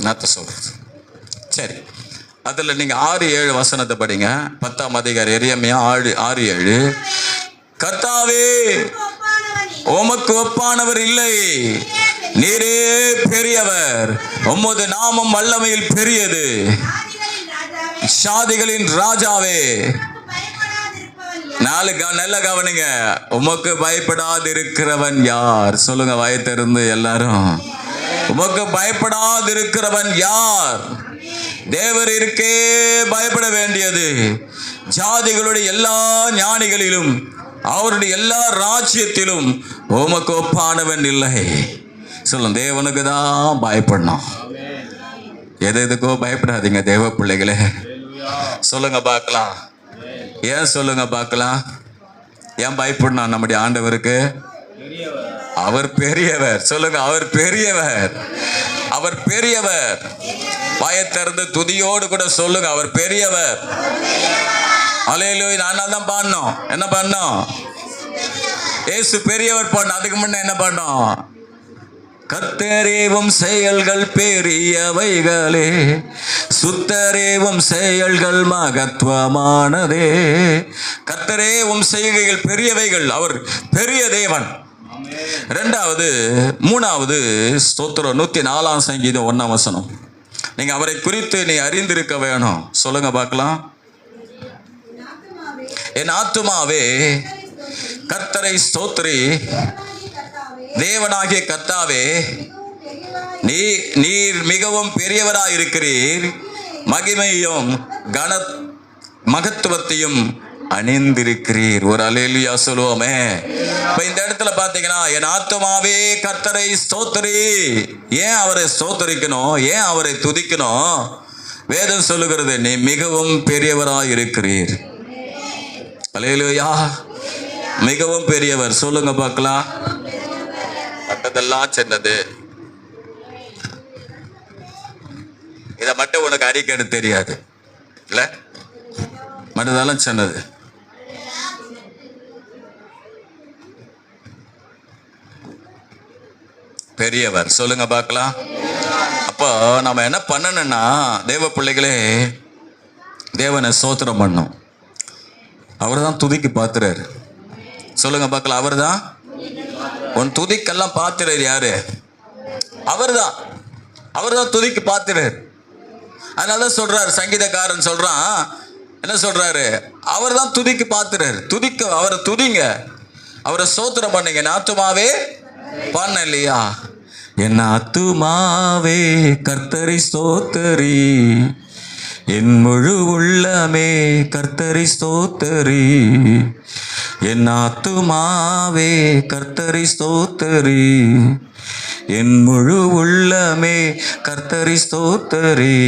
நாத்த சொல்றது. சரி, அதில் நீங்கள் 6-7 வசனத்தை படிங்க. 10ஆம் அதிகாரம் எரேமியா 6-7. கர்த்தாவே, உமக்கு ஒப்பானவர் இல்லை, நீரே பெரியவர், உமது நாமம் வல்லமையில் பெரியது. சாதிகளின் ராஜாவே, நல்ல கவனிங்க. உமக்கு பயப்படாதிருக்கிறவன் யார்? சொல்லுங்க வாயத்திருந்து எல்லாரும். உமக்கு பயப்படாதிருக்கிறவன் யார்? தேவர் இருக்கே பயப்பட வேண்டியது. ஜாதிகளுடைய எல்லா ஞானிகளிலும் அவருடைய எல்லா ராஜ்யத்திலும் உமக்கு ஒப்பானவன் இல்லை. சொல்லுங்க, தேவனுக்கு தான் பயப்படணும். எதுக்கோ பயப்படாதீங்க தேவ பிள்ளைகளே. சொல்லுங்க பார்க்கலாம். ஏன் சொல்லுங்க பார்க்கலாம். ஏன் பயப்படணும் நம்முடைய ஆண்டவருக்கு? அவர் பெரியவர். சொல்லுங்க, அவர் பெரியவர். அவர் பெரியவர். பயத்திறந்து துதியோடு கூட சொல்லுங்க, அவர் பெரியவர். அல்லேலூயா. நான் தான் பாடணும். என்ன பண்ணோம்? இயேசு பெரியவர் பாடணும். அதுக்கு முன்ன என்ன பண்ணோம்? கர்த்தரேவும் செயல்கள் பெரியவைகளே, சுத்தரேவும் செயல்கள் மகத்துவமானதே. கர்த்தரேவும் செய்கைகள் பெரியவைகள். அவர் பெரிய தேவன். 3வது ஸ்தோத்திரம் 104ஆம் சங்கீதம் 1ஆம் வசனம். நீங்க அவரை குறித்து நீ அறிந்திருக்க வேணும். சொல்லுங்க பார்க்கலாம். என் ஆத்துமாவே கர்த்தரை ஸ்தோத்திரி, தேவனாகிய கர்த்தாவே, நீர் மிகவும் பெரியவராய் இருக்கிறீர், மகிமையும் மகத்துவத்தையும் அணிந்திருக்கிறீர். ஒரு அல்லேலூயா சொல்லுவோமே. இப்ப இந்த இடத்துல பாத்தீங்கன்னா, என் ஆத்துமாவே கர்த்தரை ஸ்தோத்திரி. ஏன் அவரை ஸ்தோத்திரிக்கணும்? ஏன் அவரை துதிக்கணும்? வேதம் சொல்லுகிறது, நீ மிகவும் பெரியவராய் இருக்கிறீர். அல்லேலூயா. மிகவும் பெரியவர். சொல்லுங்க பார்க்கலாம். மற்றதெல்லாம் சின்னது. இதை மட்டும் உனக்கு அறிக்கை தெரியாது இல்ல? மற்றதெல்லாம் சின்னது. பெரியவர். சொல்லுங்க பார்க்கலாம். அப்போ நம்ம என்ன பண்ணணும்னா, தேவ பிள்ளைகளே, தேவனை ஸ்தோத்திரம் பண்ணணும். அவர் தான் துதிக்கு பாத்துறாரு. சொல்லுங்க பார்க்கலாம். அவர் தான் உன் துதிக்கெல்லாம் பாத்துறாரு. யாரு? அவர் தான் துதிக்கு பாத்துறாரு. அதனாலதான் சொல்றாரு, சங்கீதக்காரன் சொல்றான், என்ன சொல்றாரு, அவர் தான் துதிக்கு பாத்துறாரு. அவரை துதிங்க, அவரை ஸ்தோத்திரம் பண்ணீங்க. என் ஆத்துமாவே பண்ண இல்லையா, என் ஆத்துமாவே கர்த்தரை ஸ்தோத்தரி, என் முழு உள்ளமே கர்த்தரை ஸ்தோத்தரி, என் ஆத்துமாவே கர்த்தரை ஸ்தோத்தரி, என் முழு உள்ளமே கர்த்தரை ஸ்தோத்தரி,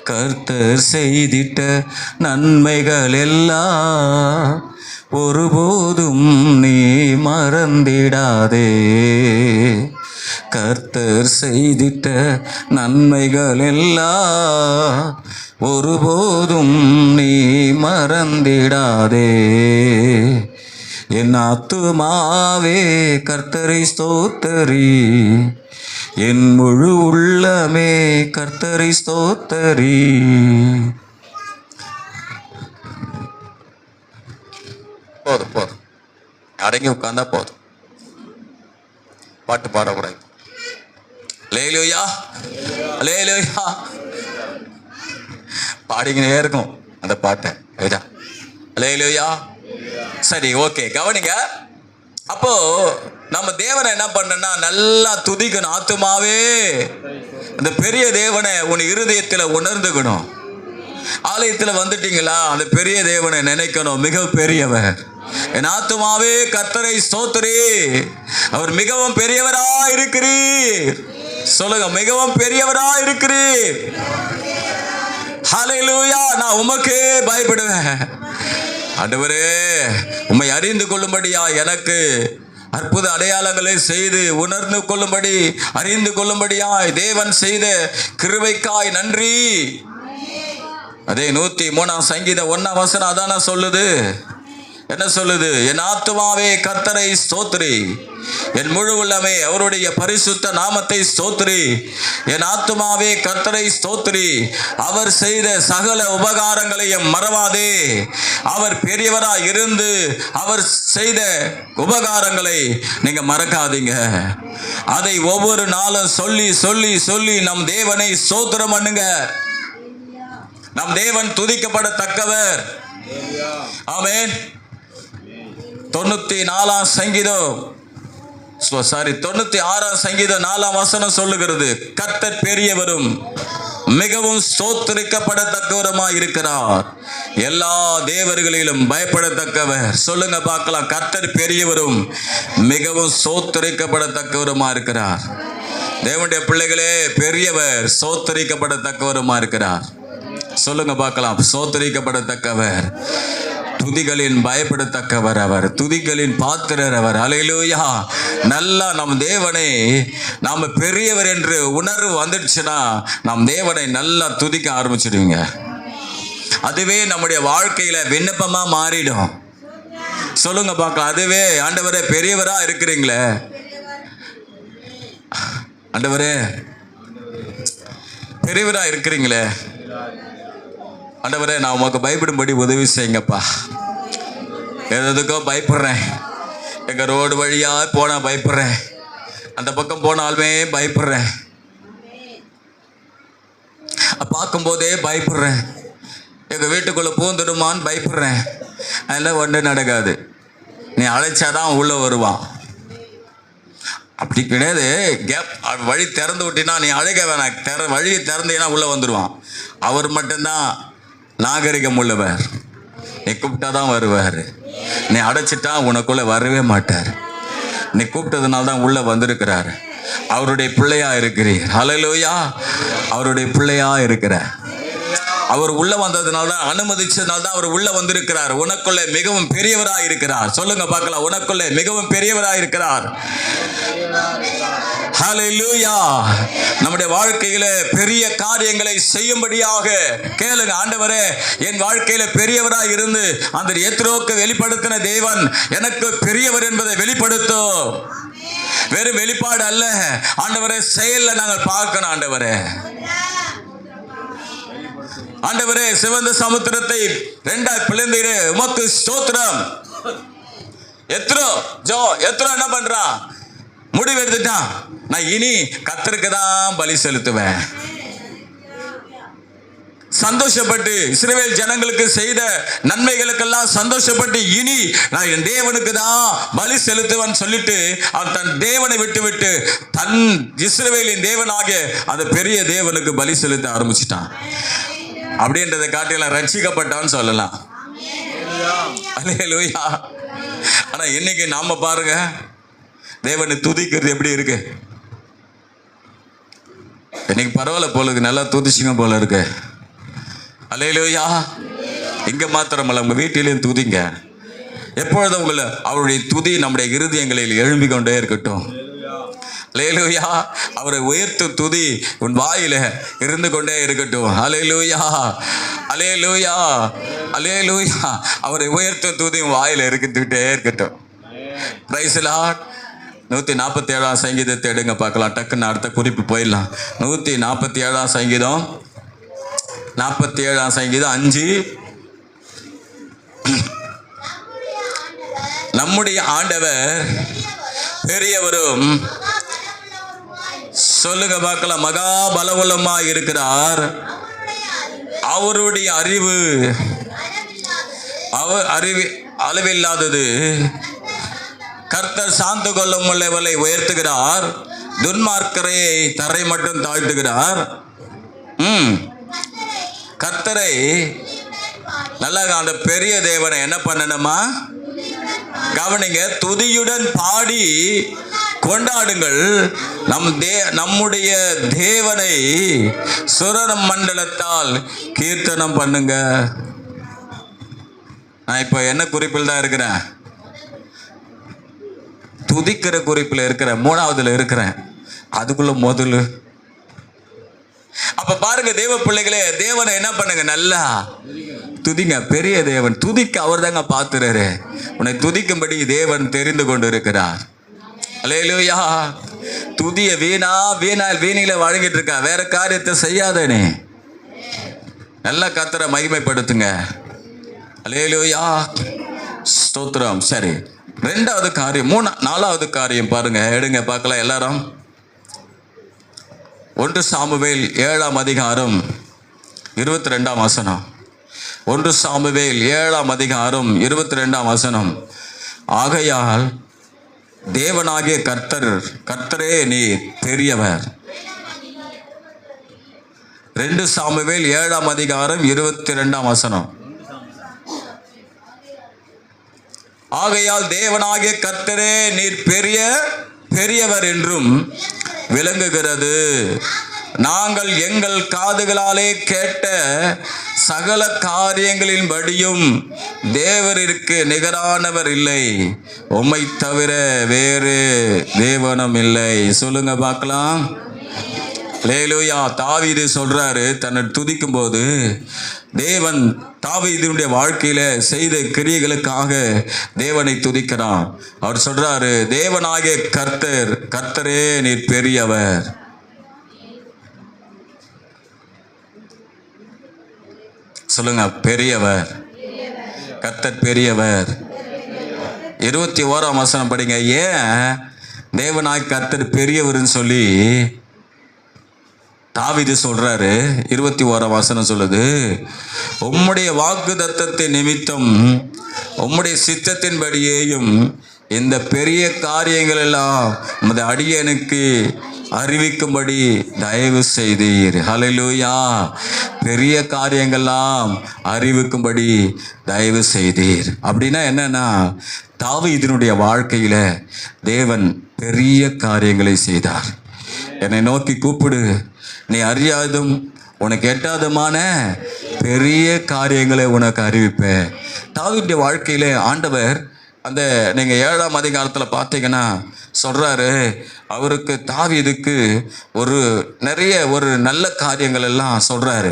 கர்த்தர் செய்திட்ட நன்மைகள் எல்லாம் ஒருபோதும் நீ மறந்திடாதே, கர்த்தர் செய்திட்ட நன்மைகள் எல்லாம் ஒருபோதும் நீ மறந்திடாதே, என் ஆத்துமாவே கர்த்தரை ஸ்தோத்தரி, என் முழு உள்ளமே கர்த்தரை ஸ்தோத்தரி. போதும், அடங்கி உட்கார்ந்தா போதும், பாட்டு பாடக்கூடாது. அல்லேலூயா, அல்லேலூயா பாடிக்கினே இருக்கும் அந்த பாட்டை. அல்லேலூயா. சரி, ஓகே, கவனிங்க. அப்போ நம்ம தேவனை என்ன பண்ணா, நல்லா துதிக்கணும். ஆத்துமாவே அந்த பெரிய தேவனை உன் இருதயத்தில் உணர்ந்துக்கணும். ஆலயத்தில் வந்துட்டீங்களா, அந்த பெரிய தேவனை நினைக்கணும், மிக பெரியவர். என் ஆத்துமாவே கர்த்தரை ஸ்தோத்திரி, அவர் மிகவும் பெரியவரா இருக்கிறீர். சொல்லுங்க, மிகவும் பெரியவரா இருக்கிறீர். ஹல்லேலூயா. நான் உமக்கே பயப்படுவேன். ஆண்டவரே, உம்மை அறிந்து கொள்ளும்படியா எனக்கு அற்புத அடையாளங்களை செய்து உணர்ந்து கொள்ளும்படி, அறிந்து கொள்ளும்படியாய் தேவன் செய்த கிருபைக்காய் நன்றி. அதே 103 சங்கீதம் 1 அதான சொல்லுது. என்ன சொல்லுது? என் ஆத்துமாவே கர்த்தரை ஸ்தோத்திரி, என் முழு உள்ளமே அவருடைய பரிசுத்த நாமத்தை ஸ்தோத்திரி, என் ஆத்துமாவே கர்த்தரை ஸ்தோத்திரி, அவர் செய்த சகல உபகாரங்களையும் மறவாதே. அவர் பெரியவராய் இருந்து அவர் செய்த உபகாரங்களை நீங்க மறக்காதீங்க. அதை ஒவ்வொரு நாளும் சொல்லி சொல்லி சொல்லி நம் தேவனை ஸ்தோத்திரம் பண்ணுங்க. நம் தேவன் துதிக்கப்படத்தக்கவர். ஆமென். 96 சங்கீதம் 4 சொல்லுகிறது, கர்த்தர் பெரியவரும் மிகவும் ஸ்தோத்திரிக்கப்படத்தக்கவருமாய் இருக்கிறார், எல்லா தேவர்களிலும் பயப்படத்தக்கவர். சொல்லுங்க பார்க்கலாம், கர்த்தர் பெரியவரும் மிகவும் ஸ்தோத்திரிக்கப்படத்தக்கவருமா இருக்கிறார். தேவனுடைய பிள்ளைகளே, பெரியவர் ஸ்தோத்திரிக்கப்படத்தக்கவருமா இருக்கிறார். சொல்லுங்க பார்க்கலாம், ஸ்தோத்திரிக்கப்படத்தக்கவர், துதிகளின் பயப்படத்தக்கவர் அவர், துதிகளின் பாத்திரர் அவர். அல்லேலூயா. நல்லா நம் தேவனை நாம பெரியவர் என்று உணர்வு வந்துடுச்சுன்னா நம் தேவனை நல்லா துதிக்க ஆரம்பிச்சிடுவீங்க. அதுவே நம்முடைய வாழ்க்கையில விண்ணப்பமா மாறிடும். சொல்லுங்க பார்க்கலாம், அதுவே ஆண்டவரே பெரியவரா இருக்கிறீங்களே, ஆண்டவரே பெரியவரா இருக்கிறீங்களே, ஆண்டவரே நான் உமக்கு பயப்படும்படி உதவி செய்யுங்கப்பா. எதுக்கோ பயப்படுறேன், எங்கள் ரோடு வழியாக போனால் பயப்படுறேன், அந்த பக்கம் போனாலுமே பயப்படுறேன், பார்க்கும்போதே பயப்படுறேன், எங்கள் வீட்டுக்குள்ளே பூந்துடுமான்னு பயப்படுறேன். அதெல்லாம் ஒன்றும் நடக்காது. நீ அழைச்சாதான் உள்ளே வருவான். அப்படி கிடையாது. கேப் வழி திறந்து விட்டினா நீ அழைக்க வேணாம், வழியை திறந்தீங்கன்னா உள்ளே வந்துடுவான். அவர் மட்டும்தான் நாகரிகம் உள்ளவர். நீ கூப்பிட்டாதான் வருவார், நீ அடைச்சிட்டா உனக்குள்ள வரவே மாட்டார். நீ கூப்பிட்டதுனால தான் உள்ள வந்திருக்கிறார். அவருடைய பிள்ளையா இருக்கிறீர். ஹல்லேலூயா. அவருடைய பிள்ளையா இருக்கிற அவர் உள்ள வந்ததுனால தான், அனுமதிச்சதுனால தான் அவர் உள்ள வந்திருக்கிறார். உனக்குள்ள மிகவும் பெரியவரா இருக்கிறார். சொல்லுங்க பார்க்கலாம், உனக்குள்ள மிகவும் பெரியவரா இருக்கிறார். ஹல்லேலூயா. நம்முடைய வாழ்க்கையில பெரிய காரியங்களை செய்யும்படியாக கேளுங்க. ஆண்டவரே, என் வாழ்க்கையில பெரியவராய் இருந்து அந்த எத்ரோக்கு வெளிப்படுத்தின தேவன் எனக்கு பெரியவர் என்பதை வெளிப்படுத்தும். வெறும் வெளிப்பாடு அல்ல ஆண்டவரே, செயல்ல நாங்கள் பார்க்கணும். ஆண்டவரே, ஆண்டவரே சிவந்த சமுத்திரத்தை 2 பிளந்தீரே, உமக்கு ஸ்தோத்திரம். எத்ரோ என்ன பண்றான்? முடிவு எடுத்துட்டான், நான் இனி கர்த்தருக்கு தான் பலி செலுத்துவேன். சந்தோஷப்பட்டு இஸ்ரவேல் ஜனங்களுக்கு செய்த நன்மைகளுக்கெல்லாம் சந்தோஷப்பட்டு இனி நான் என் தேவனுக்கு தான் பலி செலுத்துவேன் சொல்லிட்டு அவன் தன் தேவனை விட்டு தன் இஸ்ரவேலின் தேவனாகிய அந்த பெரிய தேவனுக்கு பலி செலுத்த ஆரம்பிச்சிட்டான். அப்படின்றத காட்டில ரட்சிக்கப்பட்டான்னு சொல்லலாம். அல்லேலூயா. ஆனா இன்னைக்கு நாம பாருங்க, தேவனை துதிக்கிறது எப்படி இருக்கு? இன்னைக்கு பரவாயில்ல போல இருக்கு, நல்லா துதிச்சிங்க போல இருக்கு. அல்லேலூயா. இங்க மாத்திரமல்ல, உங்க வீட்டிலையும் துதிங்க. எப்பொழுதும் உங்களை அவருடைய துதி நம்முடைய இருதயங்களில் எழும்பிக் கொண்டே இருக்கட்டும். அல்லேலூயா. அவரை உயர்த்தும் துதி உன் வாயில இருந்து கொண்டே இருக்கட்டும். அல்லேலூயா, அல்லேலூயா, அல்லேலூயா. அவரை உயர்த்தும் துதி உன் வாயில இருந்துகிட்டே இருக்கட்டும். Praise the Lord. 147 சங்கீதத்தை எடுங்க பார்க்கலாம். டக்குன்னு அடுத்த குறிப்பு போயிடலாம். 147 சங்கீதம், 47 சங்கீதம் 5. நம்முடைய ஆண்டவர் பெரியவரும், சொல்லுங்க பார்க்கலாம், மகா பலவலமா இருக்கிறார். அவருடைய அறிவு அளவில்லாதது. கர்த்தர் சாந்து கொள்ளும் உள்ளவர்களை உயர்த்துகிறார், துன்மார்க்கரை தரை மட்டும் தாழ்த்துகிறார். கர்த்தரை நல்லா, அந்த பெரிய தேவனை என்ன பண்ணணுமா? கவனிங்க, துதியுடன் பாடி கொண்டாடுங்கள். நம்முடைய தேவனை சுர மண்டலத்தால் கீர்த்தனம் பண்ணுங்க. நான் இப்போ என்ன குறிப்பில் தான் இருக்கிறேன்? துதிக்கிற குறிப்பில் இருக்கிறேன், 3வதுல இருக்கிறேன். அதுக்குள்ள முதல்ல அப்ப பாருங்க, தேவ பிள்ளைகளே, தேவனை என்ன பண்ணுங்க? நல்லா துதிங்க. பெரிய தேவன், துதிக்க அவர் தாங்க பாத்துறாரு. உன்னை துதிக்கும்படி தேவன் தெரிந்து கொண்டு இருக்கிறார். அல்லேலூயா. துதிய வீணில வழங்கிட்டு இருக்கா, வேற காரியத்தை செய்யாதனே. நல்லா கர்த்தரை மகிமைப்படுத்துங்க. அல்லேலூயா, ஸ்தோத்திரம். சரி, 2வது காரியம், 4வது காரியம் பாருங்க, எடுங்க பார்க்கலாம் எல்லாரும். 1 சாமுவேல் 7ஆம் அதிகாரம் 22ஆம் வசனம். 1 சாமுவேல் 7ஆம் அதிகாரம் 22ஆம் வசனம். ஆகையால் தேவனாகிய கர்த்தரே நீர் பெரியவர். 2 சாமுவேல் 7ஆம் அதிகாரம் 22ஆம் வசனம். ஆகையால் தேவனாகிய கர்த்தரே நீர் பெரியவர் என்றும் விளங்குகிறது. நாங்கள் எங்கள் காதுகளாலே கேட்ட சகல காரியங்களின் படியும் தேவருக்கு நிகரானவர் இல்லை, உம்மை தவிர வேறு தேவனும் இல்லை. சொல்லுங்க பார்க்கலாம். அல்லேலூயா. தாவீது சொல்றாரு, தன்னை துதிக்கும் போது தேவன் தாவீதுடைய வாழ்க்கையில செய்த கிரியைகளுக்காக தேவனை துதிக்கிறான். அவர் சொல்றாரு, தேவனாகிய கர்த்தரே நீர் பெரியவர். சொல்லுங்க, பெரியவர். கர்த்தர் பெரியவர். 21ஆம் வசனம் படிங்க. ஏன் தேவனாகிய கர்த்தர் பெரியவர்னு சொல்லி தாவீது சொல்றாரு? 21ஆம் வசனம் சொல்லுது, உம்முடைய வாக்குத்தத்தத்தின் நிமித்தம் உம்முடைய சித்தத்தின்படியேயும் இந்த பெரிய காரியங்கள் எல்லாம் உமது அடியனுக்கு அறிவிக்கும்படி தயவு செய்தீர். ஹல்லேலூயா. பெரிய காரியங்கள்லாம் அறிவிக்கும்படி தயவு செய்தீர். அப்படின்னா என்னன்னா, தாவீதினுடைய வாழ்க்கையில தேவன் பெரிய காரியங்களை செய்தார். என்னை நோக்கி கூப்பிடு, நீ அறியாதும் உனக்கு எட்டாதுமான பெரிய காரியங்களை உனக்கு அறிவிப்பேன். தாவீதுடைய வாழ்க்கையில ஆண்டவர் அந்த நீங்கள் 7ஆம் அதிகாரத்தில் பார்த்தீங்கன்னா சொல்கிறாரு, அவருக்கு தாவீதுக்கு நிறைய நல்ல காரியங்கள் எல்லாம் சொல்கிறாரு.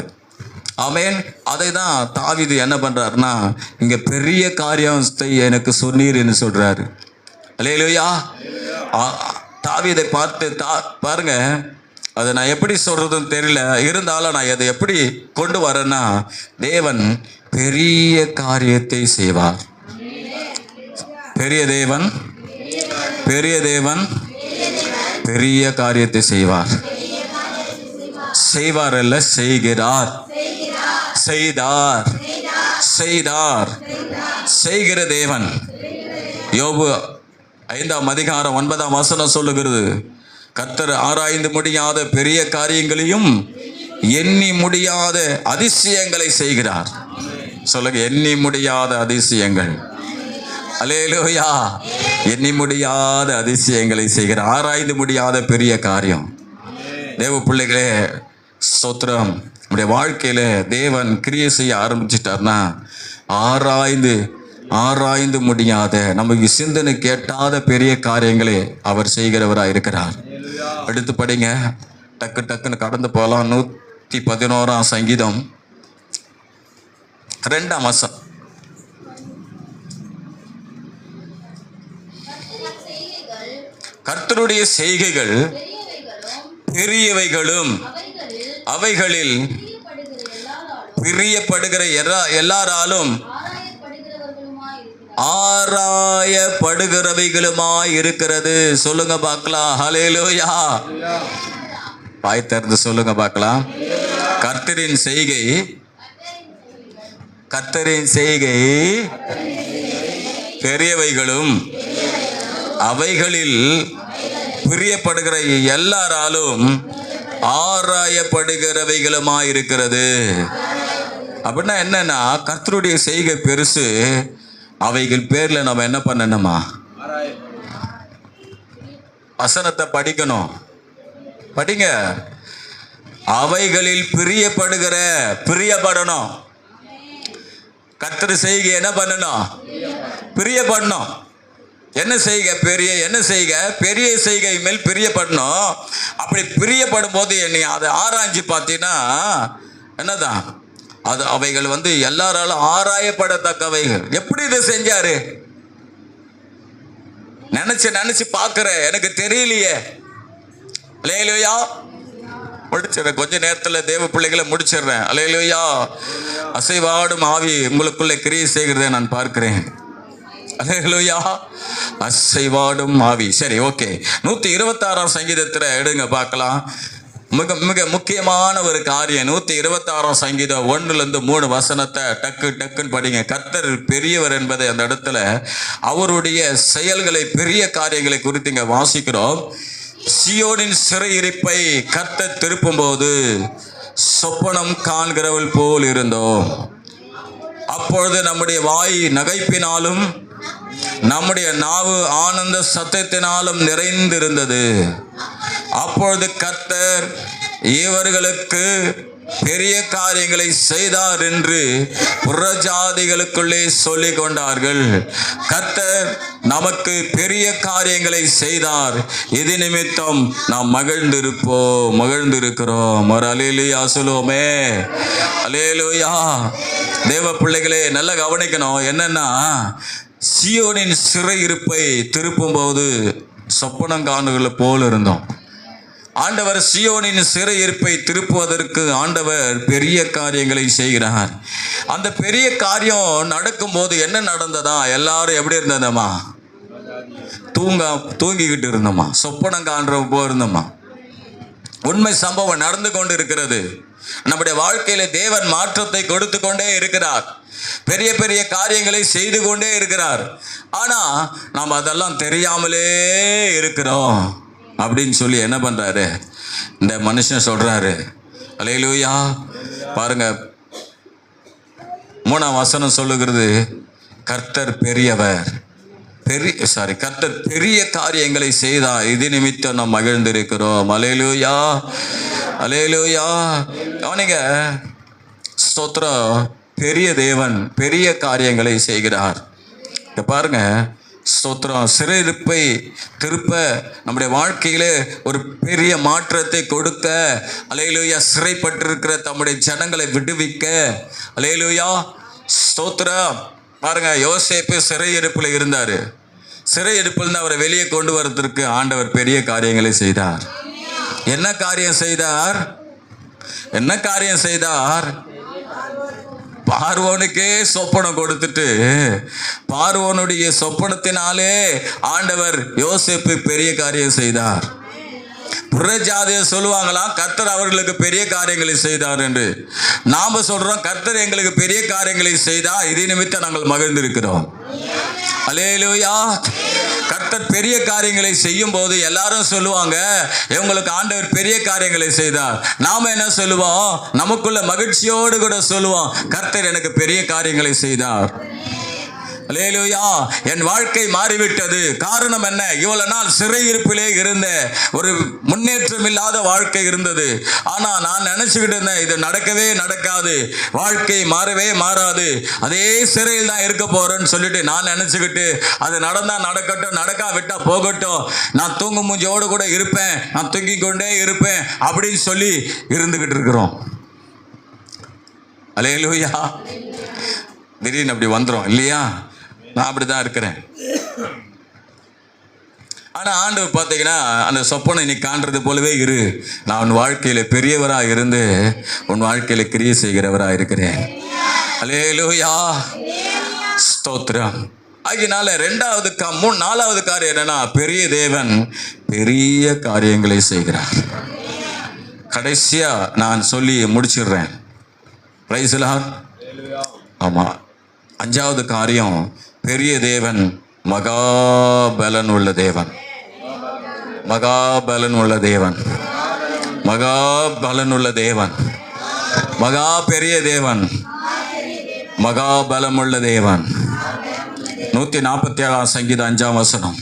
ஆமென். அதை தான் தாவீது என்ன பண்ணுறாருன்னா, இங்கே பெரிய காரியத்தை எனக்கு சொன்னீர்னு சொல்கிறாரு. அல்லேலூயா. தாவீதை பார்த்து பாருங்க, அதை நான் எப்படி சொல்கிறதுன்னு தெரியல, இருந்தாலும் நான் அதை எப்படி கொண்டு வரேன்னா, தேவன் பெரிய காரியத்தை செய்வார். பெரிய தேவன் பெரிய காரியத்தை செய்வார். செய்வார் அல்ல, செய்கிறார். செய்தார். செய்தார். செய்கிற தேவன். யோபு 5ஆம் அதிகாரம் 9ஆம் வசனம் சொல்லுகிறது, கர்த்தர் ஆராய்ந்து முடியாத பெரிய காரியங்களையும் எண்ணி முடியாத அதிசயங்களை செய்கிறார். சொல்லுங்க, எண்ணி முடியாத அதிசயங்கள். அல்லேலூயா. எண்ணி முடியாத அதிசயங்களை செய்கிறார். ஆராய்ந்து முடியாத பெரிய காரியம். தேவ பிள்ளைகளே, ஸ்தோத்திரம். நம்முடைய வாழ்க்கையில தேவன் கிரியை செய்ய ஆரம்பிச்சிட்டார்னா ஆராய்ந்து முடியாத, நமக்கு சிந்தனை கேட்டாத பெரிய காரியங்களை அவர் செய்கிறவராக இருக்கிறார். எடுத்து படிங்க, டக்குன்னு கடந்து போகலாம். 111ஆம் சங்கீதம் 2ஆம் வசனம். கர்த்தருடைய செய்கைகள் பெரியவைகளும் அவைகளில் பிரியப்படுகிற எல்லாராலும் ஆராயப்படுகிறவைகளுமாய் இருக்கிறது. சொல்லுங்க பார்க்கலாம். ஹல்லேலூயா. வாய் திறந்து சொல்லுங்க பார்க்கலாம். கர்த்தரின் செய்கை பெரியவைகளும் அவைகளில் பிரியப்படுகிற எல்லாராலும் ஆராயப்படுகிறவைகளுமாய் இருக்கிறது. அப்படின்னா என்னன்னா, கர்த்தருடைய செய்கை பெருசு. அவைகள் பேர்ல நம்ம என்ன பண்ணணுமா? வசனத்தை படிக்கணும். படிங்க. அவைகளில் பிரியப்படணும். கர்த்தர் செய்கை என்ன பண்ணணும்? பிரியப்படணும். என்ன செய்கை? பெரிய செய்கை மேல் பிரியப்படணும். அப்படி பிரியப்படும் போது நீ அதை ஆராய்ச்சி பார்த்தீங்கன்னா என்னதான் அது? அவைகள் எல்லாராலும் ஆராயப்படத்தக்கவைகள். எப்படி இதை செஞ்சாரு? நினைச்சு பார்க்கிற, எனக்கு தெரியலையே. அல்லேலூயா. முடிச்சிடறேன், கொஞ்ச நேரத்தில் தேவ பிள்ளைகளை முடிச்சிடுறேன். அல்லேலூயா. அசைவாடும் ஆவி உங்களுக்குள்ள கிரியை செய்கிறதை நான் பார்க்கிறேன். அல்லேலூயா. அசைவாடும் ஆவி. சரி, ஓகே. 126ஆம் சங்கீதத்தில் எடுங்க பார்க்கலாம். மிக முக்கியமான ஒரு காரியம். 126ஆம் சங்கீதம் 1-3 வசனத்தை டக்குன்னு படிங்க. கர்த்தர் பெரியவர் என்பதை அந்த இடத்துல அவருடைய செயல்களை, பெரிய காரியங்களை குறித்து இங்க வாசிக்கிறோம். சியோனின் சிறையிருப்பை கர்த்தர் திருப்பும் போது சொப்பனம் காண்கிறவள் போல் இருந்தோம். அப்பொழுது நம்முடைய வாய் நகைப்பினாலும் நம்முடைய நாவு ஆனந்த சத்தத்தினாலும் நிறைந்திருந்தது. அப்பொழுது கர்த்தர் இவர்களுக்கு பெரிய காரியங்களை செய்தார் என்று புறஜாதிகளுக்குள்ளே சொல்லிக் கொண்டார்கள். கர்த்தர் நமக்கு பெரிய காரியங்களை செய்தார், இது நிமித்தம் நாம் மகிழ்ந்திருக்கிறோம். ஒரு அல்லேலூயா சொல்லுவோமே. அல்லேலூயா. தேவ பிள்ளைகளே, நல்லா கவனிக்கணும். என்னன்னா, சியோனின் சிறையிருப்பை திருப்பும் போது சொப்பனம் காணுகளை போல் இருந்தோம். ஆண்டவர் சியோனின் சிறையிருப்பை திருப்புவதற்கு ஆண்டவர் பெரிய காரியங்களை செய்கிறார். அந்த பெரிய காரியம் நடக்கும் போது என்ன நடந்ததா? எல்லாரும் எப்படி இருந்ததம்மா? தூங்கிக்கிட்டு இருந்தோமா? சொப்பனம் காண்ற போ இருந்தோமா? உண்மை சம்பவம் நடந்து கொண்டு இருக்கிறது. நம்முடைய வாழ்க்கையில தேவன் மாற்றத்தை கொடுத்து கொண்டே இருக்கிறார். பெரிய பெரிய காரியங்களை செய்து கொண்டே இருக்கிறார். ஆனா நாம் அதெல்லாம் தெரியாமலே இருக்கிறோம் அப்படின்னு சொல்லி என்ன பண்றாரு இந்த மனுஷன் சொல்றாரு. அல்லேலூயா. பாருங்க, 3ஆம் வசனம் சொல்லுகிறது, கர்த்தர் பெரியவர், கர்த்தர் பெரிய காரியங்களை செய்தார், இது நிமித்தம் நாம் மகிழ்ந்திருக்கிறோம். அல்லேலூயா. அல்லேலூயா. கவனிங்க, ஸ்தோத்திரம். பெரிய தேவன் பெரிய காரியங்களை செய்கிறார். இங்க பாருங்க, ஸ்தோத்திரம். சிறையிருப்பை திருப்ப, நம்முடைய வாழ்க்கையில ஒரு பெரிய மாற்றத்தை கொடுக்க, அல்லேலூயா, சிறைப்பட்டிருக்கிற தம்முடைய ஜனங்களை விடுவிக்க, அல்லேலூயா, ஸ்தோத்திரம். பாருங்க, யோசேப்பு சிறையிருப்பில் இருந்தாரு. சிறையிருப்பில் அவரை வெளியே கொண்டு வரதற்கு ஆண்டவர் பெரிய காரியங்களை செய்தார். என்ன காரியம் செய்தார்? பார்வோனுக்கே சொப்பனம் கொடுத்துட்டு, பார்வோனுடைய சொப்பனத்தினாலே ஆண்டவர் யோசேப்பு பெரிய காரியம் செய்தார். புறஜாதியர் சொல்லுவாங்களாம் கர்த்தர் அவர்களுக்கு பெரிய காரியங்களை செய்தார் என்று. நாம சொல்றோம் கர்த்தர் எங்களுக்கு பெரிய காரியங்களை செய்தா இது நிமித்தம் நாங்கள் மகிழ்ந்திருக்கிறோம். அல்லேலூயா. கர்த்தர் பெரிய காரியங்களை செய்யும் போது எல்லாரும் சொல்லுவாங்க இவங்களுக்கு ஆண்டவர் பெரிய காரியங்களை செய்தார். நாம என்ன சொல்லுவோம்? நமக்குள்ள மகிழ்ச்சியோடு கூட சொல்லுவோம் கர்த்தர் எனக்கு பெரிய காரியங்களை செய்தார். அல்லேலூயா. என் வாழ்க்கை மாறிவிட்டது. காரணம் என்ன? இவ்வளவு நாள் சிறையிருப்பிலே இருந்த ஒரு முன்னேற்றம் இல்லாத வாழ்க்கை இருந்தது. ஆனா நான் நினைச்சுக்கிட்டு இருந்தேன் இது நடக்கவே நடக்காது, வாழ்க்கை மாறவே மாறாது, அதே சிறையில் தான் இருக்க போறேன்னு சொல்லிட்டு நான் நினைச்சுக்கிட்டு அது நடந்தா நடக்கட்டும், நடக்கா விட்டா போகட்டும், நான் தூங்கு மூஞ்சோடு கூட இருப்பேன், நான் தூங்கிக் கொண்டே இருப்பேன் அப்படின்னு சொல்லி இருந்துகிட்டு இருக்கிறோம். அல்லேலூயா. திடீர்னு அப்படி வந்துடும் இல்லையா? நான் அப்படிதான் இருக்கிறேன். ஆனா ஆண்டவர் பார்த்தீங்கன்னா அந்த சொப்பனை நீ காண்றது போலவே இரு, நான் உன் வாழ்க்கையில பெரியவராக இருந்து உன் வாழ்க்கையில கிரியை செய்கிறவராக இருக்கிறேன். அல்லேலூயா. ஸ்தோத்திரம். ஆகினால நாலாவது காரியம் என்னன்னா, பெரிய தேவன் பெரிய காரியங்களை செய்கிறார். கடைசியா நான் சொல்லி முடிச்சிடுறேன். Praise the Lord. ஆமா, 5வது காரியம், பெரிய தேவன் மகாபலன் உள்ள தேவன். மகாபலன் உள்ள தேவன். மகாபலன் உள்ள தேவன். மகா பெரிய தேவன். மகாபலம் உள்ள தேவன். 147 சங்கீதம் 5ஆம் வசனம்.